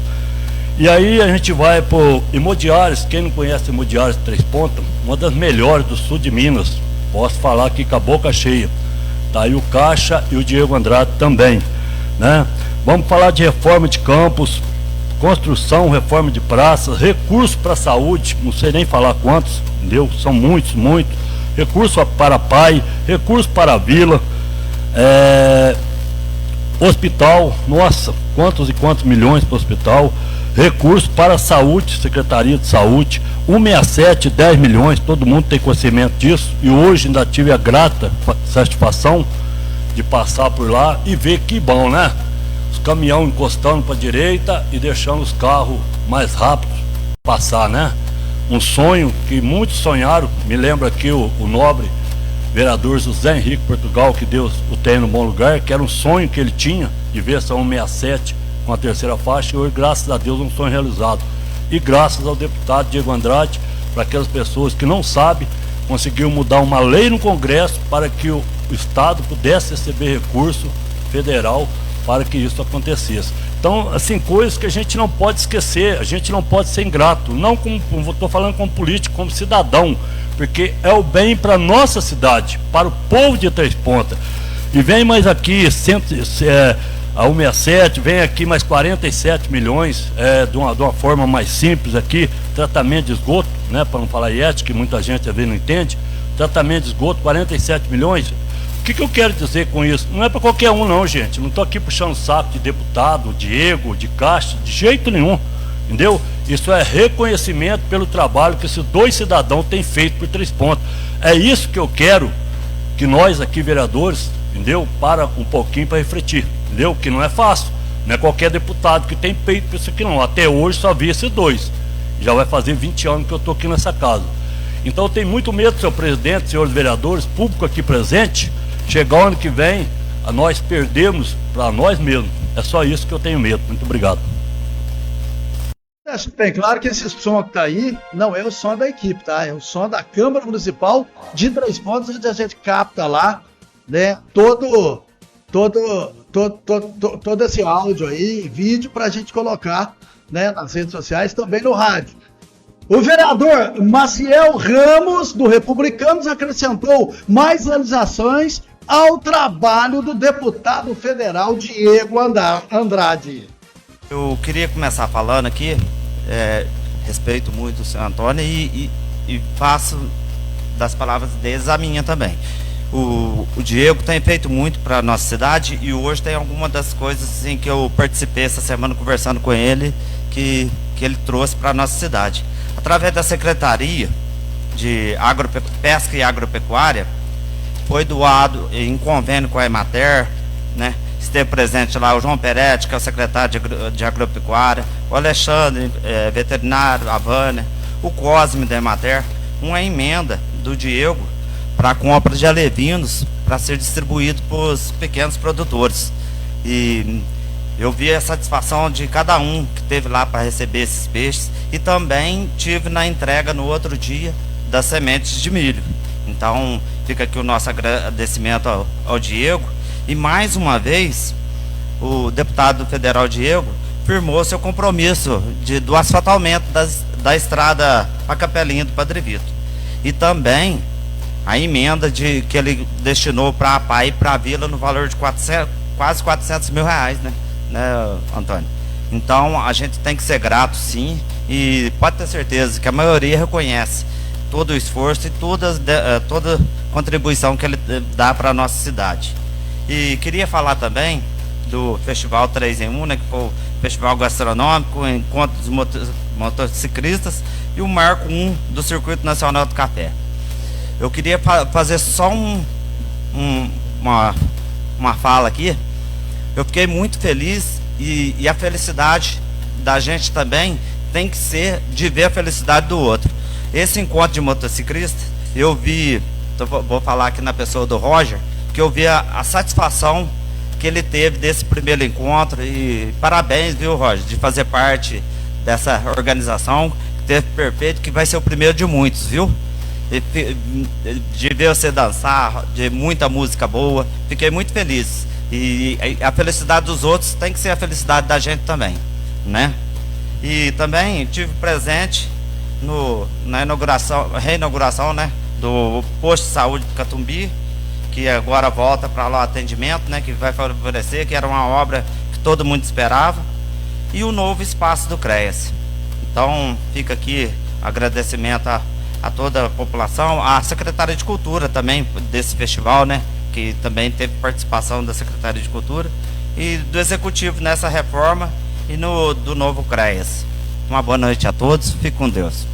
Speaker 7: E aí a gente vai por Imodiares. Quem não conhece Imodiares Três Pontas, uma das melhores do sul de Minas, posso falar aqui com a boca cheia. Tá aí o Caixa e o Diego Andrade também, né? Vamos falar de reforma de campos, construção, reforma de praças, recursos para a saúde, não sei nem falar quantos, entendeu? São muitos. Recurso para a PAI, recurso para a vila, hospital, nossa, quantos e quantos milhões para o hospital, recurso para a saúde, Secretaria de Saúde, 167, 10 milhões, todo mundo tem conhecimento disso, e hoje ainda tive a grata satisfação de passar por lá e ver que bom, né? Os caminhões encostando para a direita e deixando os carros mais rápidos passar, né? Um sonho que muitos sonharam, me lembra aqui o nobre vereador José Henrique Portugal, que Deus o tenha no bom lugar, que era um sonho que ele tinha de ver essa 167 com a terceira faixa, e hoje, graças a Deus, um sonho realizado. E graças ao deputado Diego Andrade, para aquelas pessoas que não sabem, conseguiu mudar uma lei no Congresso para que o Estado pudesse receber recurso federal para que isso acontecesse. Então, assim, coisas que a gente não pode esquecer, a gente não pode ser ingrato, não como, estou falando como político, como cidadão, porque é o bem para a nossa cidade, para o povo de Três Pontas. E vem mais aqui, a 167, vem aqui mais 47 milhões, de uma forma mais simples aqui, tratamento de esgoto, né, para não falar IET, que muita gente às vezes não entende, tratamento de esgoto, 47 milhões. O que eu quero dizer com isso? Não é para qualquer um não, gente. Não estou aqui puxando saco de deputado, Diego, de Caixa, de jeito nenhum, entendeu? Isso é reconhecimento pelo trabalho que esses dois cidadãos têm feito por Três Pontas. É isso que eu quero que nós aqui, vereadores, entendeu? Para um pouquinho para refletir, entendeu? Que não é fácil, não é qualquer deputado que tem peito para isso aqui não. Até hoje só vi esses dois. Já vai fazer 20 anos que eu estou aqui nessa casa. Então eu tenho muito medo, senhor presidente, senhores vereadores, público aqui presente, chegar o ano que vem, a nós perdermos para nós mesmos. É só isso que eu tenho medo. Muito obrigado.
Speaker 1: Deixa bem claro que esse som que está aí não é o som da equipe, tá? É o som da Câmara Municipal de Três Pontos, onde a gente capta lá, né, todo esse áudio aí, vídeo, para a gente colocar, né, nas redes sociais, também no rádio. O vereador Maciel Ramos, do Republicanos, acrescentou mais realizações ao trabalho do deputado federal Diego Andrade.
Speaker 8: Eu queria começar falando aqui, respeito muito o senhor Antônio e faço das palavras deles a minha também. O Diego tem feito muito para a nossa cidade e hoje tem algumas das coisas assim, que eu participei essa semana conversando com ele, que ele trouxe para a nossa cidade. Através da Secretaria de Pesca e Agropecuária, foi doado em convênio com a Emater, né? Esteve presente lá o João Peretti, que é o secretário de Agropecuária, o Alexandre, veterinário, a Vânia, o Cosme da Emater, uma emenda do Diego para compra de alevinos para ser distribuído para os pequenos produtores. E eu vi a satisfação de cada um que teve lá para receber esses peixes e também tive na entrega no outro dia das sementes de milho. Então fica aqui o nosso agradecimento ao Diego. E mais uma vez, o deputado federal Diego firmou seu compromisso do asfaltamento da estrada para Capelinha do Padre Vitor. E também a emenda que ele destinou para a PAI e para a Vila no valor de quase 400 mil reais, né, Antônio? Então a gente tem que ser grato, sim, e pode ter certeza que a maioria reconhece todo o esforço e toda contribuição que ele dá para a nossa cidade. E queria falar também do Festival 3 em 1, né, que foi o Festival Gastronômico, o Encontro dos Motociclistas e o Marco 1 do Circuito Nacional do Café. Eu queria fazer só uma fala aqui. Eu fiquei muito feliz e a felicidade da gente também tem que ser de ver a felicidade do outro. Esse encontro de motociclistas, eu vi, vou falar aqui na pessoa do Roger, que eu vi a satisfação que ele teve desse primeiro encontro e parabéns, viu, Roger, de fazer parte dessa organização que teve perfeito, que vai ser o primeiro de muitos, viu? De ver você dançar, de muita música boa, fiquei muito feliz. E a felicidade dos outros tem que ser a felicidade da gente também, né? E também tive presente na reinauguração, né, do posto de saúde de Catumbi, que agora volta para lá o atendimento, né, que vai favorecer, que era uma obra que todo mundo esperava, e o novo espaço do CREAS. Então fica aqui agradecimento a toda a população, a Secretaria de Cultura também desse festival, né, que também teve participação da Secretaria de Cultura e do Executivo nessa reforma e do novo CREAS. Uma boa noite a todos, fique com Deus.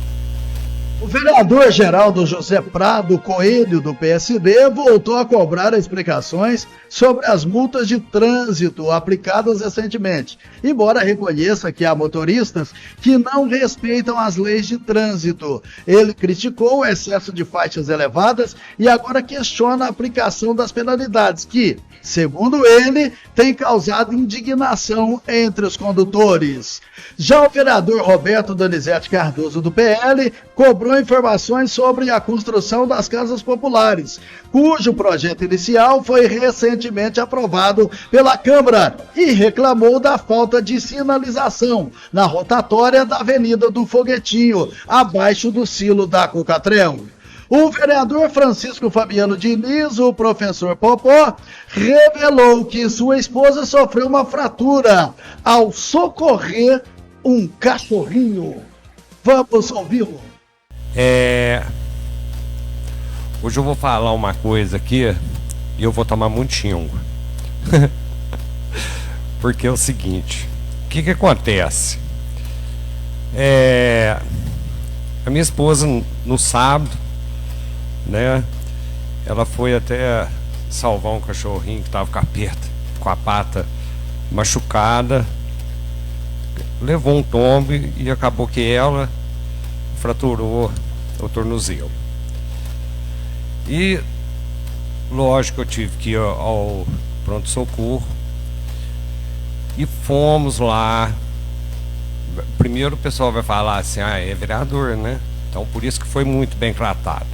Speaker 1: O vereador Geraldo José Prado Coelho, do PSD, voltou a cobrar explicações sobre as multas de trânsito aplicadas recentemente, embora reconheça que há motoristas que não respeitam as leis de trânsito. Ele criticou o excesso de faixas elevadas e agora questiona a aplicação das penalidades que, segundo ele, tem causado indignação entre os condutores. Já o vereador Roberto Donizete Cardoso, do PL, cobrou informações sobre a construção das casas populares, cujo projeto inicial foi recentemente aprovado pela Câmara, e reclamou da falta de sinalização na rotatória da Avenida do Foguetinho, abaixo do silo da Cocatrel. O vereador Francisco Fabiano Diniz, o professor Popó, revelou que sua esposa sofreu uma fratura ao socorrer um cachorrinho. Vamos ouvi-lo.
Speaker 9: Hoje eu vou falar uma coisa aqui e eu vou tomar muito xingo. Porque é o seguinte, o que acontece? A minha esposa no sábado, né, ela foi até salvar um cachorrinho que estava com a pata machucada, levou um tombo e acabou que ela fraturou o tornozelo. E lógico, eu tive que ir ao pronto-socorro e fomos lá. Primeiro o pessoal vai falar assim, é vereador, né? Então por isso que foi muito bem tratado.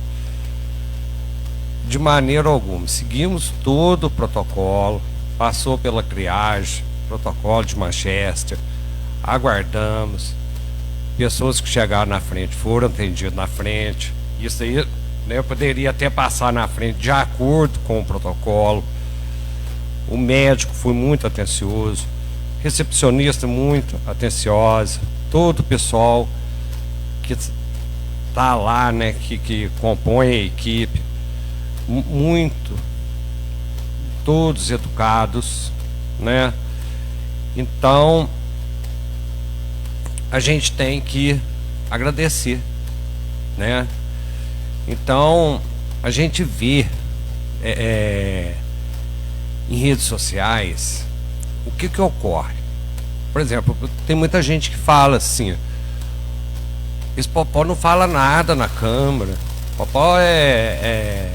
Speaker 9: De maneira alguma, seguimos todo o protocolo, passou pela triagem, protocolo de Manchester, aguardamos, pessoas que chegaram na frente foram atendidas na frente, isso aí, né, eu poderia até passar na frente de acordo com o protocolo. O médico foi muito atencioso, recepcionista muito atenciosa, todo o pessoal que está lá, né, que compõe a equipe, muito, todos educados, né? Então a gente tem que agradecer, né? Então a gente vê em redes sociais o que ocorre. Por exemplo, tem muita gente que fala assim: esse Popó não fala nada na Câmara, Popó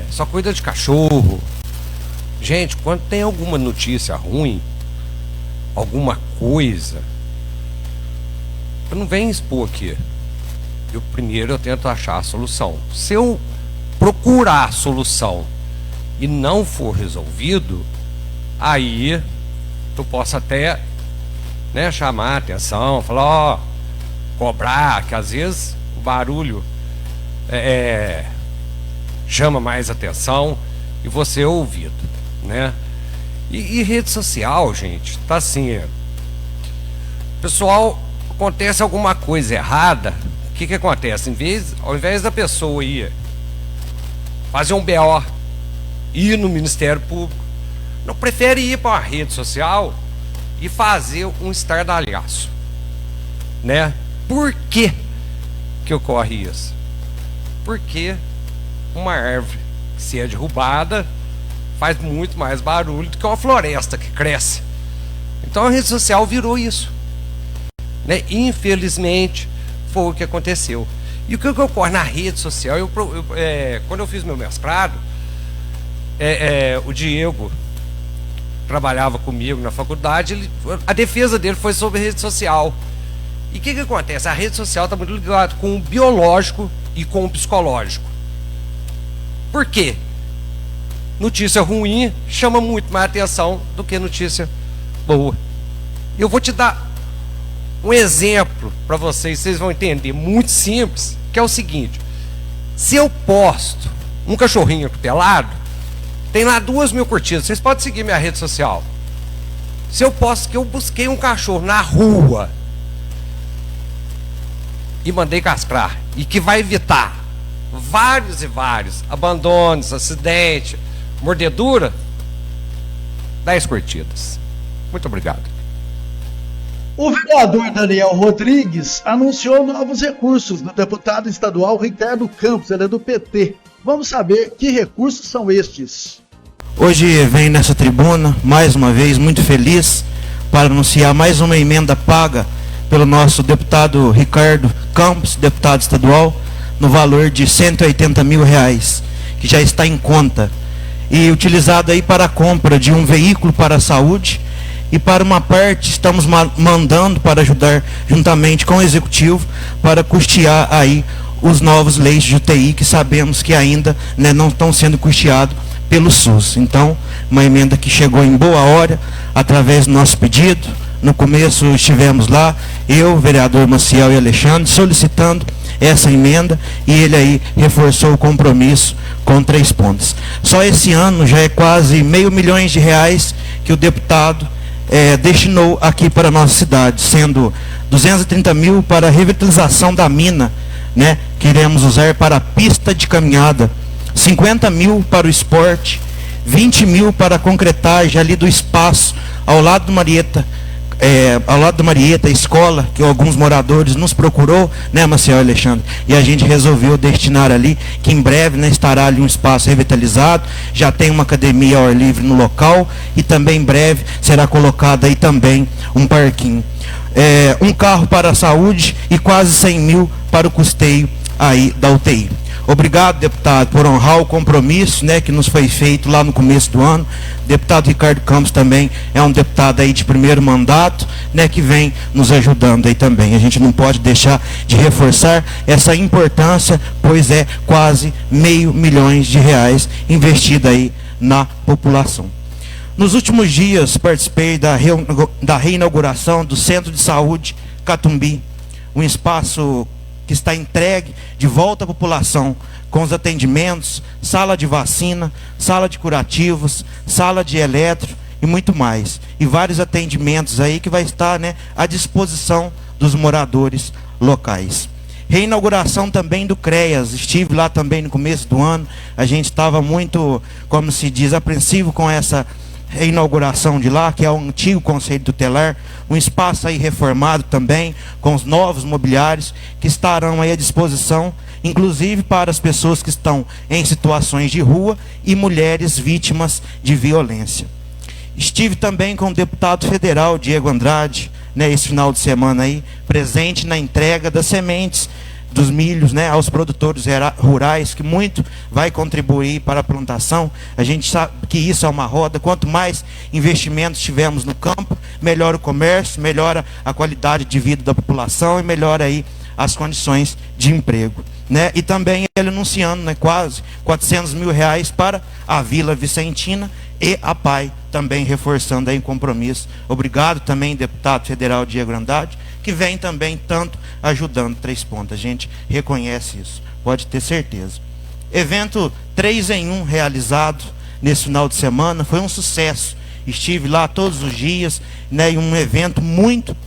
Speaker 9: só cuida de cachorro. Gente, quando tem alguma notícia ruim, alguma coisa, eu não venho expor aqui. Primeiro eu tento achar a solução. Se eu procurar a solução e não for resolvido, aí eu posso até, né, chamar a atenção, falar, cobrar, que às vezes o barulho chama mais atenção e você é ouvido, né? E rede social, gente, tá assim, pessoal, acontece alguma coisa errada, o que acontece? Ao invés da pessoa ir fazer um BO, ir no Ministério Público, não prefere ir para uma rede social e fazer um estardalhaço, né? Por que ocorre isso? Porque uma árvore, se é derrubada, faz muito mais barulho do que uma floresta que cresce. Então a rede social virou isso, né? Infelizmente foi o que aconteceu. E o que ocorre na rede social? Quando eu fiz meu mestrado, o Diego trabalhava comigo na faculdade, a defesa dele foi sobre rede social. E o que acontece? A rede social está muito ligada com o biológico e com o psicológico. Por quê? Notícia ruim chama muito mais atenção do que notícia boa. Eu vou te dar um exemplo para vocês vão entender, muito simples, que é o seguinte: se eu posto um cachorrinho pelado, tem lá 2.000 curtidas. Vocês podem seguir minha rede social. Se eu posto que eu busquei um cachorro na rua e mandei castrar, e que vai evitar vários e vários abandonos, acidente, mordedura, 10 curtidas. Muito obrigado.
Speaker 1: O vereador Daniel Rodrigues anunciou novos recursos do deputado estadual Ricardo Campos, ele é do PT. Vamos saber que recursos são estes.
Speaker 10: Hoje venho nessa tribuna, mais uma vez, muito feliz, para anunciar mais uma emenda paga pelo nosso deputado Ricardo Campos, deputado estadual, no valor de R$180 mil, que já está em conta, e utilizado aí para a compra de um veículo para a saúde, e para uma parte estamos mandando para ajudar juntamente com o executivo para custear aí os novos leitos de UTI que sabemos que ainda, né, não estão sendo custeados pelo SUS. Então, uma emenda que chegou em boa hora através do nosso pedido. No começo estivemos lá, eu, vereador Maciel e Alexandre, solicitando essa emenda, e ele aí reforçou o compromisso com 3 pontos. Só esse ano já é quase R$500 mil que o deputado destinou aqui para a nossa cidade, sendo 230 mil para a revitalização da mina, né, que iremos usar para a pista de caminhada, 50 mil para o esporte, 20 mil para a concretagem ali do espaço ao lado do Marieta, ao lado da Marieta, a escola, que alguns moradores nos procurou, né, Maciel e Alexandre? E a gente resolveu destinar ali, que em breve, né, estará ali um espaço revitalizado, já tem uma academia ao ar livre no local, e também em breve será colocado aí também um parquinho. Um carro para a saúde e quase 100 mil para o custeio aí da UTI. Obrigado, deputado, por honrar o compromisso, né, que nos foi feito lá no começo do ano. Deputado Ricardo Campos também é um deputado aí de primeiro mandato, né, que vem nos ajudando aí também. A gente não pode deixar de reforçar essa importância, pois é quase R$500 milhões investido aí na população. Nos últimos dias, participei da reinauguração do Centro de Saúde Catumbi, um espaço que está entregue de volta à população, com os atendimentos, sala de vacina, sala de curativos, sala de eletro e muito mais. E vários atendimentos aí que vai estar, né, à disposição dos moradores locais. Reinauguração também do CREAS, estive lá também no começo do ano, a gente estava muito, como se diz, apreensivo com essa reinauguração de lá, que é o antigo Conselho Tutelar, um espaço aí reformado também, com os novos mobiliários, que estarão aí à disposição, inclusive para as pessoas que estão em situações de rua e mulheres vítimas de violência. Estive também com o deputado federal Diego Andrade, né, esse final de semana aí, presente na entrega das sementes dos milhos, né, aos produtores rurais, que muito vai contribuir para a plantação. A gente sabe que isso é uma roda, quanto mais investimentos tivermos no campo, melhora o comércio, melhora a qualidade de vida da população e melhora aí as condições de emprego, né? E também ele anunciando, né, quase R$400 mil para a Vila Vicentina e a PAI, também reforçando aí o compromisso. Obrigado também, deputado federal Diego Andrade, que vem também tanto ajudando Três Pontas. A gente reconhece isso, pode ter certeza. Evento 3 em 1 realizado nesse final de semana, foi um sucesso. Estive lá todos os dias, né, em um evento muito,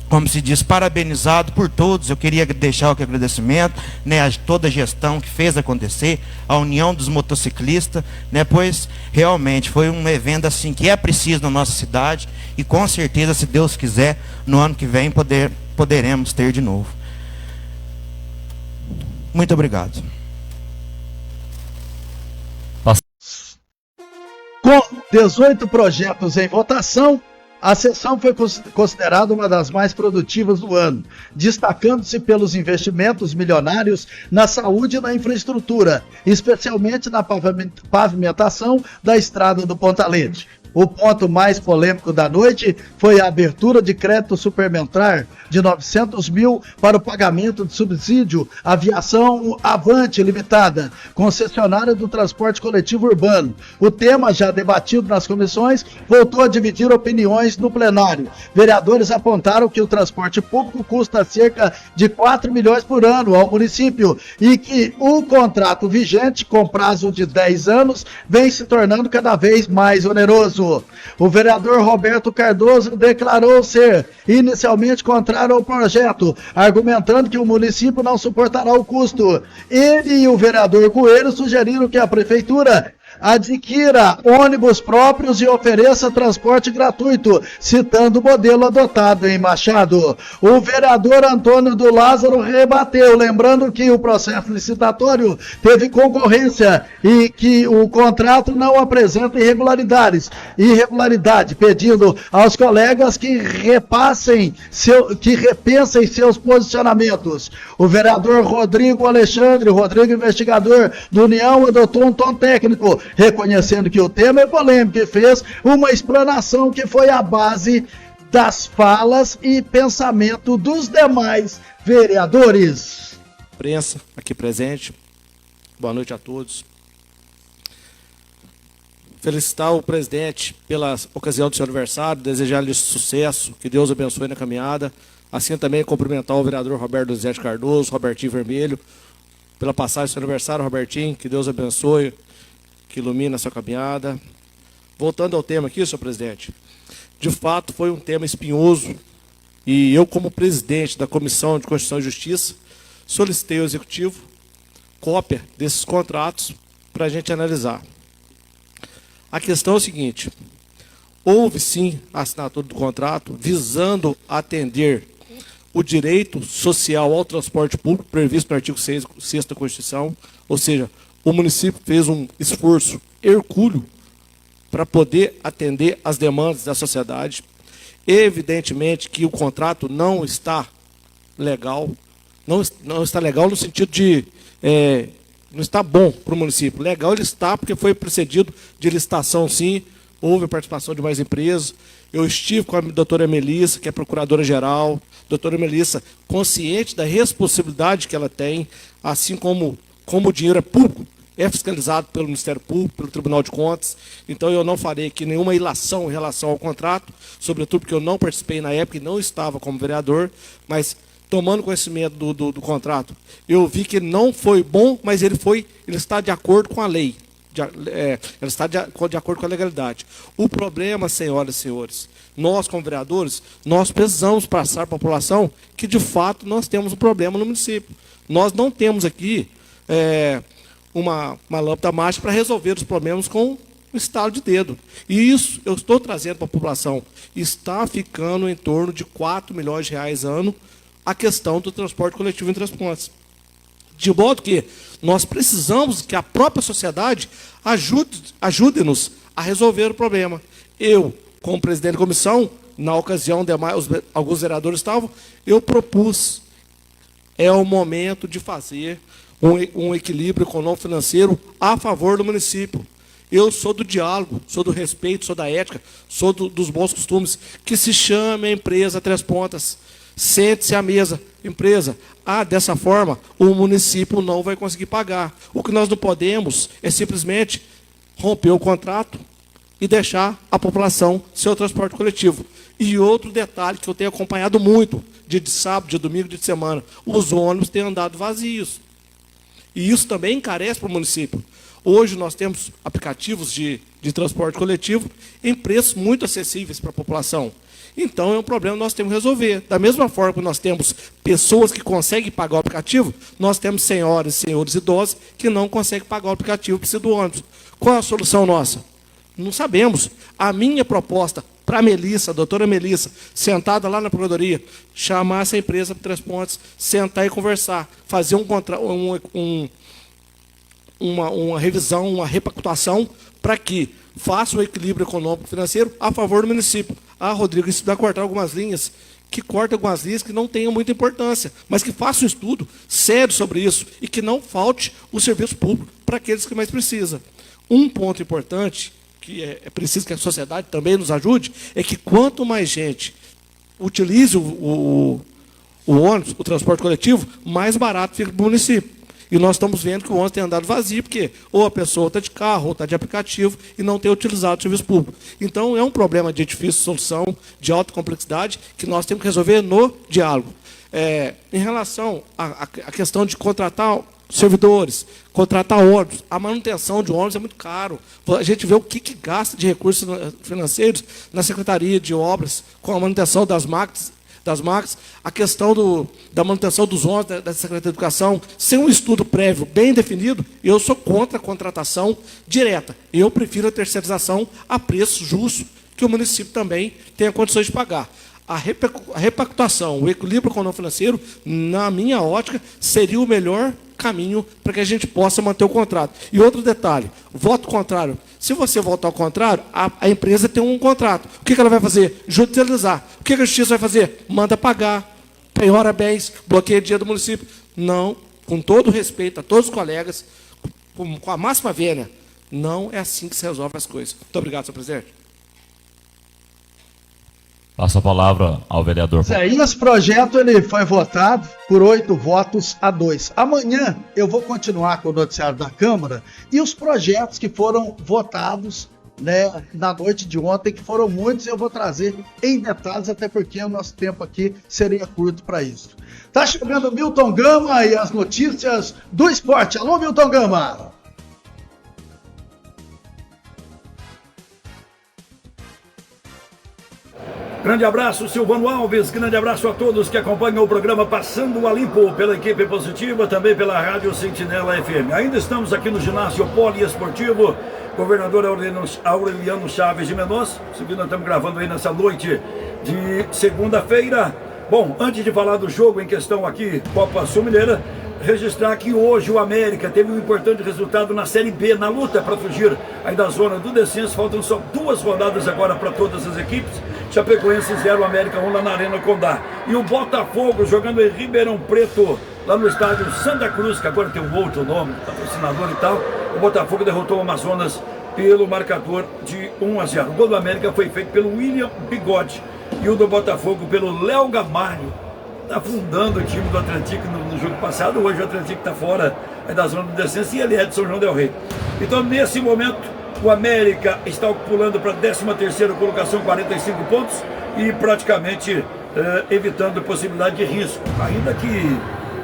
Speaker 10: como se diz, parabenizado por todos. Eu queria deixar o agradecimento, né, a toda a gestão que fez acontecer, a União dos Motociclistas, né, pois realmente foi um evento assim que é preciso na nossa cidade e com certeza, se Deus quiser, no ano que vem poderemos ter de novo. Muito obrigado.
Speaker 1: Com 18 projetos em votação, a sessão foi considerada uma das mais produtivas do ano, destacando-se pelos investimentos milionários na saúde e na infraestrutura, especialmente na pavimentação da estrada do Pontalete. O ponto mais polêmico da noite foi a abertura de crédito suplementar de 900 mil para o pagamento de subsídio Aviação Avante Limitada, concessionária do transporte coletivo urbano. O tema, já debatido nas comissões, voltou a dividir opiniões no plenário. Vereadores apontaram que o transporte público custa cerca de 4 milhões por ano ao município e que o contrato vigente, com prazo de 10 anos, vem se tornando cada vez mais oneroso. O vereador Roberto Cardoso declarou ser inicialmente contrário ao projeto, argumentando que o município não suportará o custo. Ele e o vereador Coelho sugeriram que a prefeitura adquira ônibus próprios e ofereça transporte gratuito, citando o modelo adotado em Machado. O vereador Antônio do Lázaro rebateu, lembrando que o processo licitatório teve concorrência e que o contrato não apresenta irregularidade, pedindo aos colegas que repensem seus posicionamentos. O vereador Rodrigo Alexandre, investigador do União, adotou um tom técnico, reconhecendo que o tema é polêmico e fez uma explanação que foi a base das falas e pensamento dos demais vereadores.
Speaker 11: Imprensa aqui presente, boa noite a todos. Felicitar o presidente pela ocasião do seu aniversário, desejar-lhe sucesso, que Deus abençoe na caminhada. Assim também cumprimentar o vereador Roberto Zé de Cardoso, Robertinho Vermelho, pela passagem do seu aniversário, Robertinho, que Deus abençoe, que ilumina a sua caminhada. Voltando ao tema aqui, senhor presidente, de fato foi um tema espinhoso e eu, como presidente da Comissão de Constituição e Justiça, solicitei ao Executivo cópia desses contratos para a gente analisar. A questão é o seguinte: houve sim a assinatura do contrato visando atender o direito social ao transporte público previsto no artigo 6º da Constituição, ou seja, o município fez um esforço hercúleo para poder atender as demandas da sociedade. Evidentemente que o contrato não está legal, não está legal no sentido de não está bom para o município. Legal ele está porque foi precedido de licitação, sim, houve a participação de mais empresas. Eu estive com a doutora Melissa, que é procuradora-geral, doutora Melissa, consciente da responsabilidade que ela tem, assim como o dinheiro é público, é fiscalizado pelo Ministério Público, pelo Tribunal de Contas. Então eu não farei aqui nenhuma ilação em relação ao contrato, sobretudo porque eu não participei na época e não estava como vereador, mas tomando conhecimento do contrato, eu vi que não foi bom, mas ele está de acordo com a lei. Ele está de acordo com a legalidade. O problema, senhoras e senhores, nós como vereadores, nós precisamos passar para a população que de fato nós temos um problema no município. Nós não temos aqui uma lâmpada mágica para resolver os problemas com um estalo de dedo. E isso eu estou trazendo para a população. Está ficando em torno de R$4 milhões ano a questão do transporte coletivo em Três-Pontas. De modo que nós precisamos que a própria sociedade ajude-nos a resolver o problema. Eu, como presidente da comissão, na ocasião, alguns vereadores estavam, eu propus, é o momento de fazer um equilíbrio econômico-financeiro a favor do município. Eu sou do diálogo, sou do respeito, sou da ética, sou dos bons costumes. Que se chame a empresa Três-Pontas. Sente-se à mesa. Empresa, dessa forma, o município não vai conseguir pagar. O que nós não podemos é simplesmente romper o contrato e deixar a população seu transporte coletivo. E outro detalhe que eu tenho acompanhado muito, dia de sábado, de domingo, dia de semana, os ônibus têm andado vazios. E isso também encarece para o município. Hoje nós temos aplicativos de transporte coletivo em preços muito acessíveis para a população. Então é um problema que nós temos que resolver. Da mesma forma que nós temos pessoas que conseguem pagar o aplicativo, nós temos senhoras e senhores idosos que não conseguem pagar o aplicativo, precisam do ônibus. Qual é a solução nossa? Não sabemos. A minha proposta para a Melissa, a doutora Melissa, sentada lá na Procuradoria, chamar essa empresa para Três-Pontas, sentar e conversar, fazer uma revisão, uma repactuação, para que faça um equilíbrio econômico e financeiro a favor do município. Rodrigo, isso vai cortar algumas linhas, que não tenham muita importância, mas que faça um estudo sério sobre isso e que não falte o serviço público para aqueles que mais precisam. Um ponto importante, que é preciso que a sociedade também nos ajude, é que quanto mais gente utilize o ônibus, o transporte coletivo, mais barato fica para o município. E nós estamos vendo que o ônibus tem andado vazio, porque ou a pessoa está de carro, ou está de aplicativo, e não tem utilizado o serviço público. Então, é um problema de difícil solução, de alta complexidade, que nós temos que resolver no diálogo. Em relação à questão de contratar servidores, contratar ônibus, a manutenção de ônibus é muito caro. A gente vê o que gasta de recursos financeiros na Secretaria de Obras, com a manutenção das máquinas, a questão da manutenção dos ônibus da Secretaria de Educação, sem um estudo prévio bem definido, eu sou contra a contratação direta. Eu prefiro a terceirização a preço justo, que o município também tenha condições de pagar. A repactuação, o equilíbrio econômico-financeiro, na minha ótica, seria o melhor caminho para que a gente possa manter o contrato. E outro detalhe, voto contrário. Se você votar ao contrário, a empresa tem um contrato. O que ela vai fazer? Judicializar. O que a justiça vai fazer? Manda pagar, penhora bens, bloqueia dinheiro do município. Não, com todo respeito a todos os colegas, com a máxima vênia, não é assim que se resolve as coisas. Muito obrigado, senhor presidente.
Speaker 12: Passo a palavra ao vereador.
Speaker 1: E esse projeto ele foi votado por 8 votos a 2. Amanhã eu vou continuar com o noticiário da Câmara e os projetos que foram votados, né, na noite de ontem, que foram muitos, eu vou trazer em detalhes, até porque o nosso tempo aqui seria curto para isso. Tá chegando o Milton Gama e as notícias do esporte. Alô, Milton Gama!
Speaker 13: Grande abraço, Silvano Alves, grande abraço a todos que acompanham o programa Passando a Limpo, pela equipe positiva, também pela Rádio Sentinela FM. Ainda estamos aqui no ginásio poliesportivo, governador Aureliano Chaves de Mendonça. Nós estamos gravando aí nessa noite de segunda-feira. Bom, antes de falar do jogo em questão aqui, Copa Sul-Mineira, registrar que hoje o América teve um importante resultado na Série B, na luta para fugir aí da zona do descenso. Faltam só 2 rodadas agora para todas as equipes. Chapecoense 0, América 1 lá na Arena Condá. E o Botafogo jogando em Ribeirão Preto, lá no estádio Santa Cruz, que agora tem um outro nome, patrocinador e tal. O Botafogo derrotou o Amazonas pelo marcador de 1-0. O gol do América foi feito pelo William Bigode e o do Botafogo pelo Léo Gamalho. Está afundando o time do Atlético no jogo passado. Hoje o Atlético está fora da zona do descenso e ele é de São João del Rei. Então, nesse momento, o América está pulando para a 13ª colocação, 45 pontos, e praticamente evitando possibilidade de risco, ainda que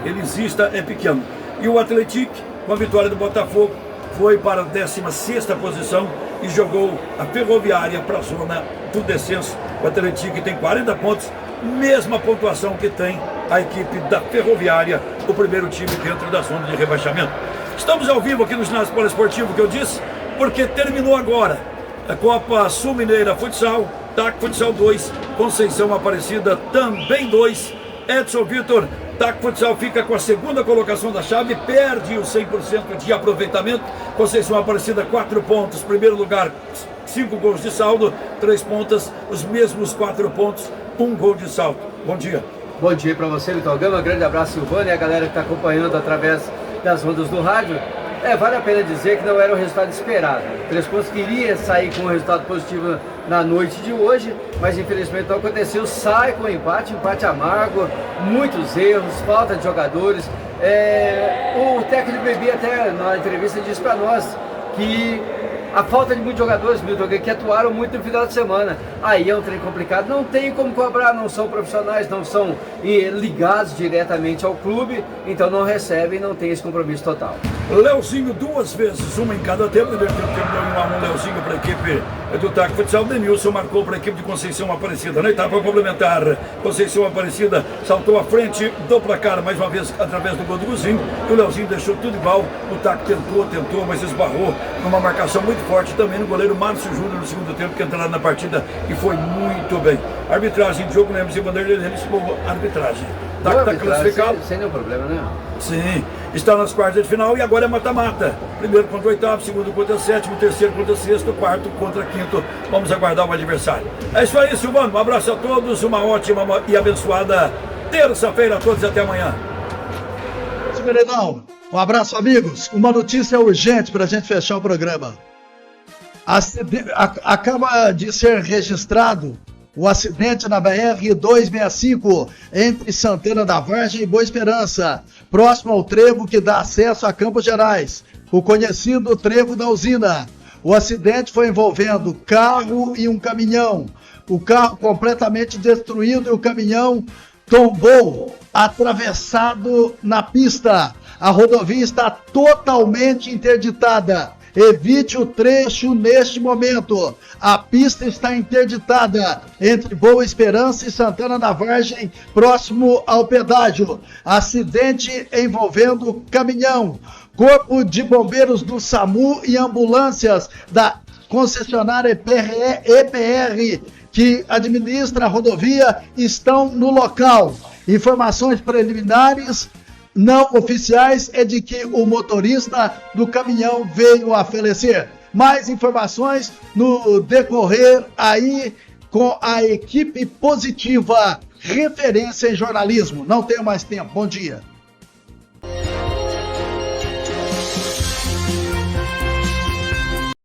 Speaker 13: ele exista, é pequeno. E o Atlético, com a vitória do Botafogo, foi para a 16ª posição e jogou a Ferroviária para a zona do descenso. O Atlético tem 40 pontos, mesma pontuação que tem a equipe da Ferroviária, o primeiro time dentro da zona de rebaixamento. Estamos ao vivo aqui no ginásio poliesportivo, que eu disse, porque terminou agora a Copa Sul-Mineira Futsal, TAC Futsal 2, Conceição Aparecida também 2, Edson Vitor. TAC Futsal fica com a 2ª colocação da chave, perde o 100% de aproveitamento. Conceição Aparecida 4 pontos, primeiro lugar, 5 gols de saldo, 3 pontas, os mesmos 4 pontos, 1 gol de saldo. Bom dia.
Speaker 14: Bom dia para você, Vitor Gama, grande abraço, Silvano, e a galera que está acompanhando através das ondas do rádio. Vale a pena dizer que não era o resultado esperado. O Três Pontos queria sair com um resultado positivo na noite de hoje, mas infelizmente não aconteceu. Sai com empate amargo, muitos erros, falta de jogadores. O técnico Bebi até na entrevista disse para nós que a falta de muitos jogadores, Milton, que atuaram muito no final de semana. Aí é um trem complicado, não tem como cobrar, não são profissionais, não são ligados diretamente ao clube, então não recebem, não tem esse compromisso total.
Speaker 13: Leozinho 2 vezes, uma em cada tempo, terminou em 1-1 Leozinho para a equipe do TAC Futsal. Denilson marcou para a equipe de Conceição Aparecida. Na etapa complementar, Conceição Aparecida saltou à frente do placar, mais uma vez através do gol do Guzinho. O Leozinho deixou tudo igual, o TAC tentou, mas esbarrou numa marcação muito forte também no goleiro Márcio Júnior no segundo tempo, que entraram na partida e foi muito bem. Arbitragem de jogo, Nemes e Vanderlei Nemes, arbitragem. Tá classificado.
Speaker 14: Sem nenhum problema, né?
Speaker 13: Sim, está nas quartas de final e agora é mata-mata. Primeiro contra o oitavo, segundo contra o sétimo, terceiro contra o sexto, quarto contra o quinto. Vamos aguardar o adversário. É isso aí, Silvano. Um abraço a todos, uma ótima e abençoada terça-feira a todos e até amanhã.
Speaker 1: Merenão, um abraço, amigos. Uma notícia urgente para a gente fechar o programa. Acaba de ser registrado o acidente na BR-265 entre Santana da Vargem e Boa Esperança, próximo ao trevo que dá acesso a Campos Gerais, o conhecido trevo da usina. O acidente foi envolvendo carro e um caminhão. O carro completamente destruído e o caminhão tombou, atravessado na pista. A rodovia está totalmente interditada. Evite o trecho neste momento. A pista está interditada entre Boa Esperança e Santana da Vargem, próximo ao pedágio. Acidente envolvendo caminhão. Corpo de Bombeiros do SAMU e ambulâncias da concessionária EPR, que administra a rodovia, estão no local. Informações preliminares não oficiais é de que o motorista do caminhão veio a falecer. Mais informações no decorrer aí com a equipe positiva, referência em jornalismo. Não tenho mais tempo. Bom dia.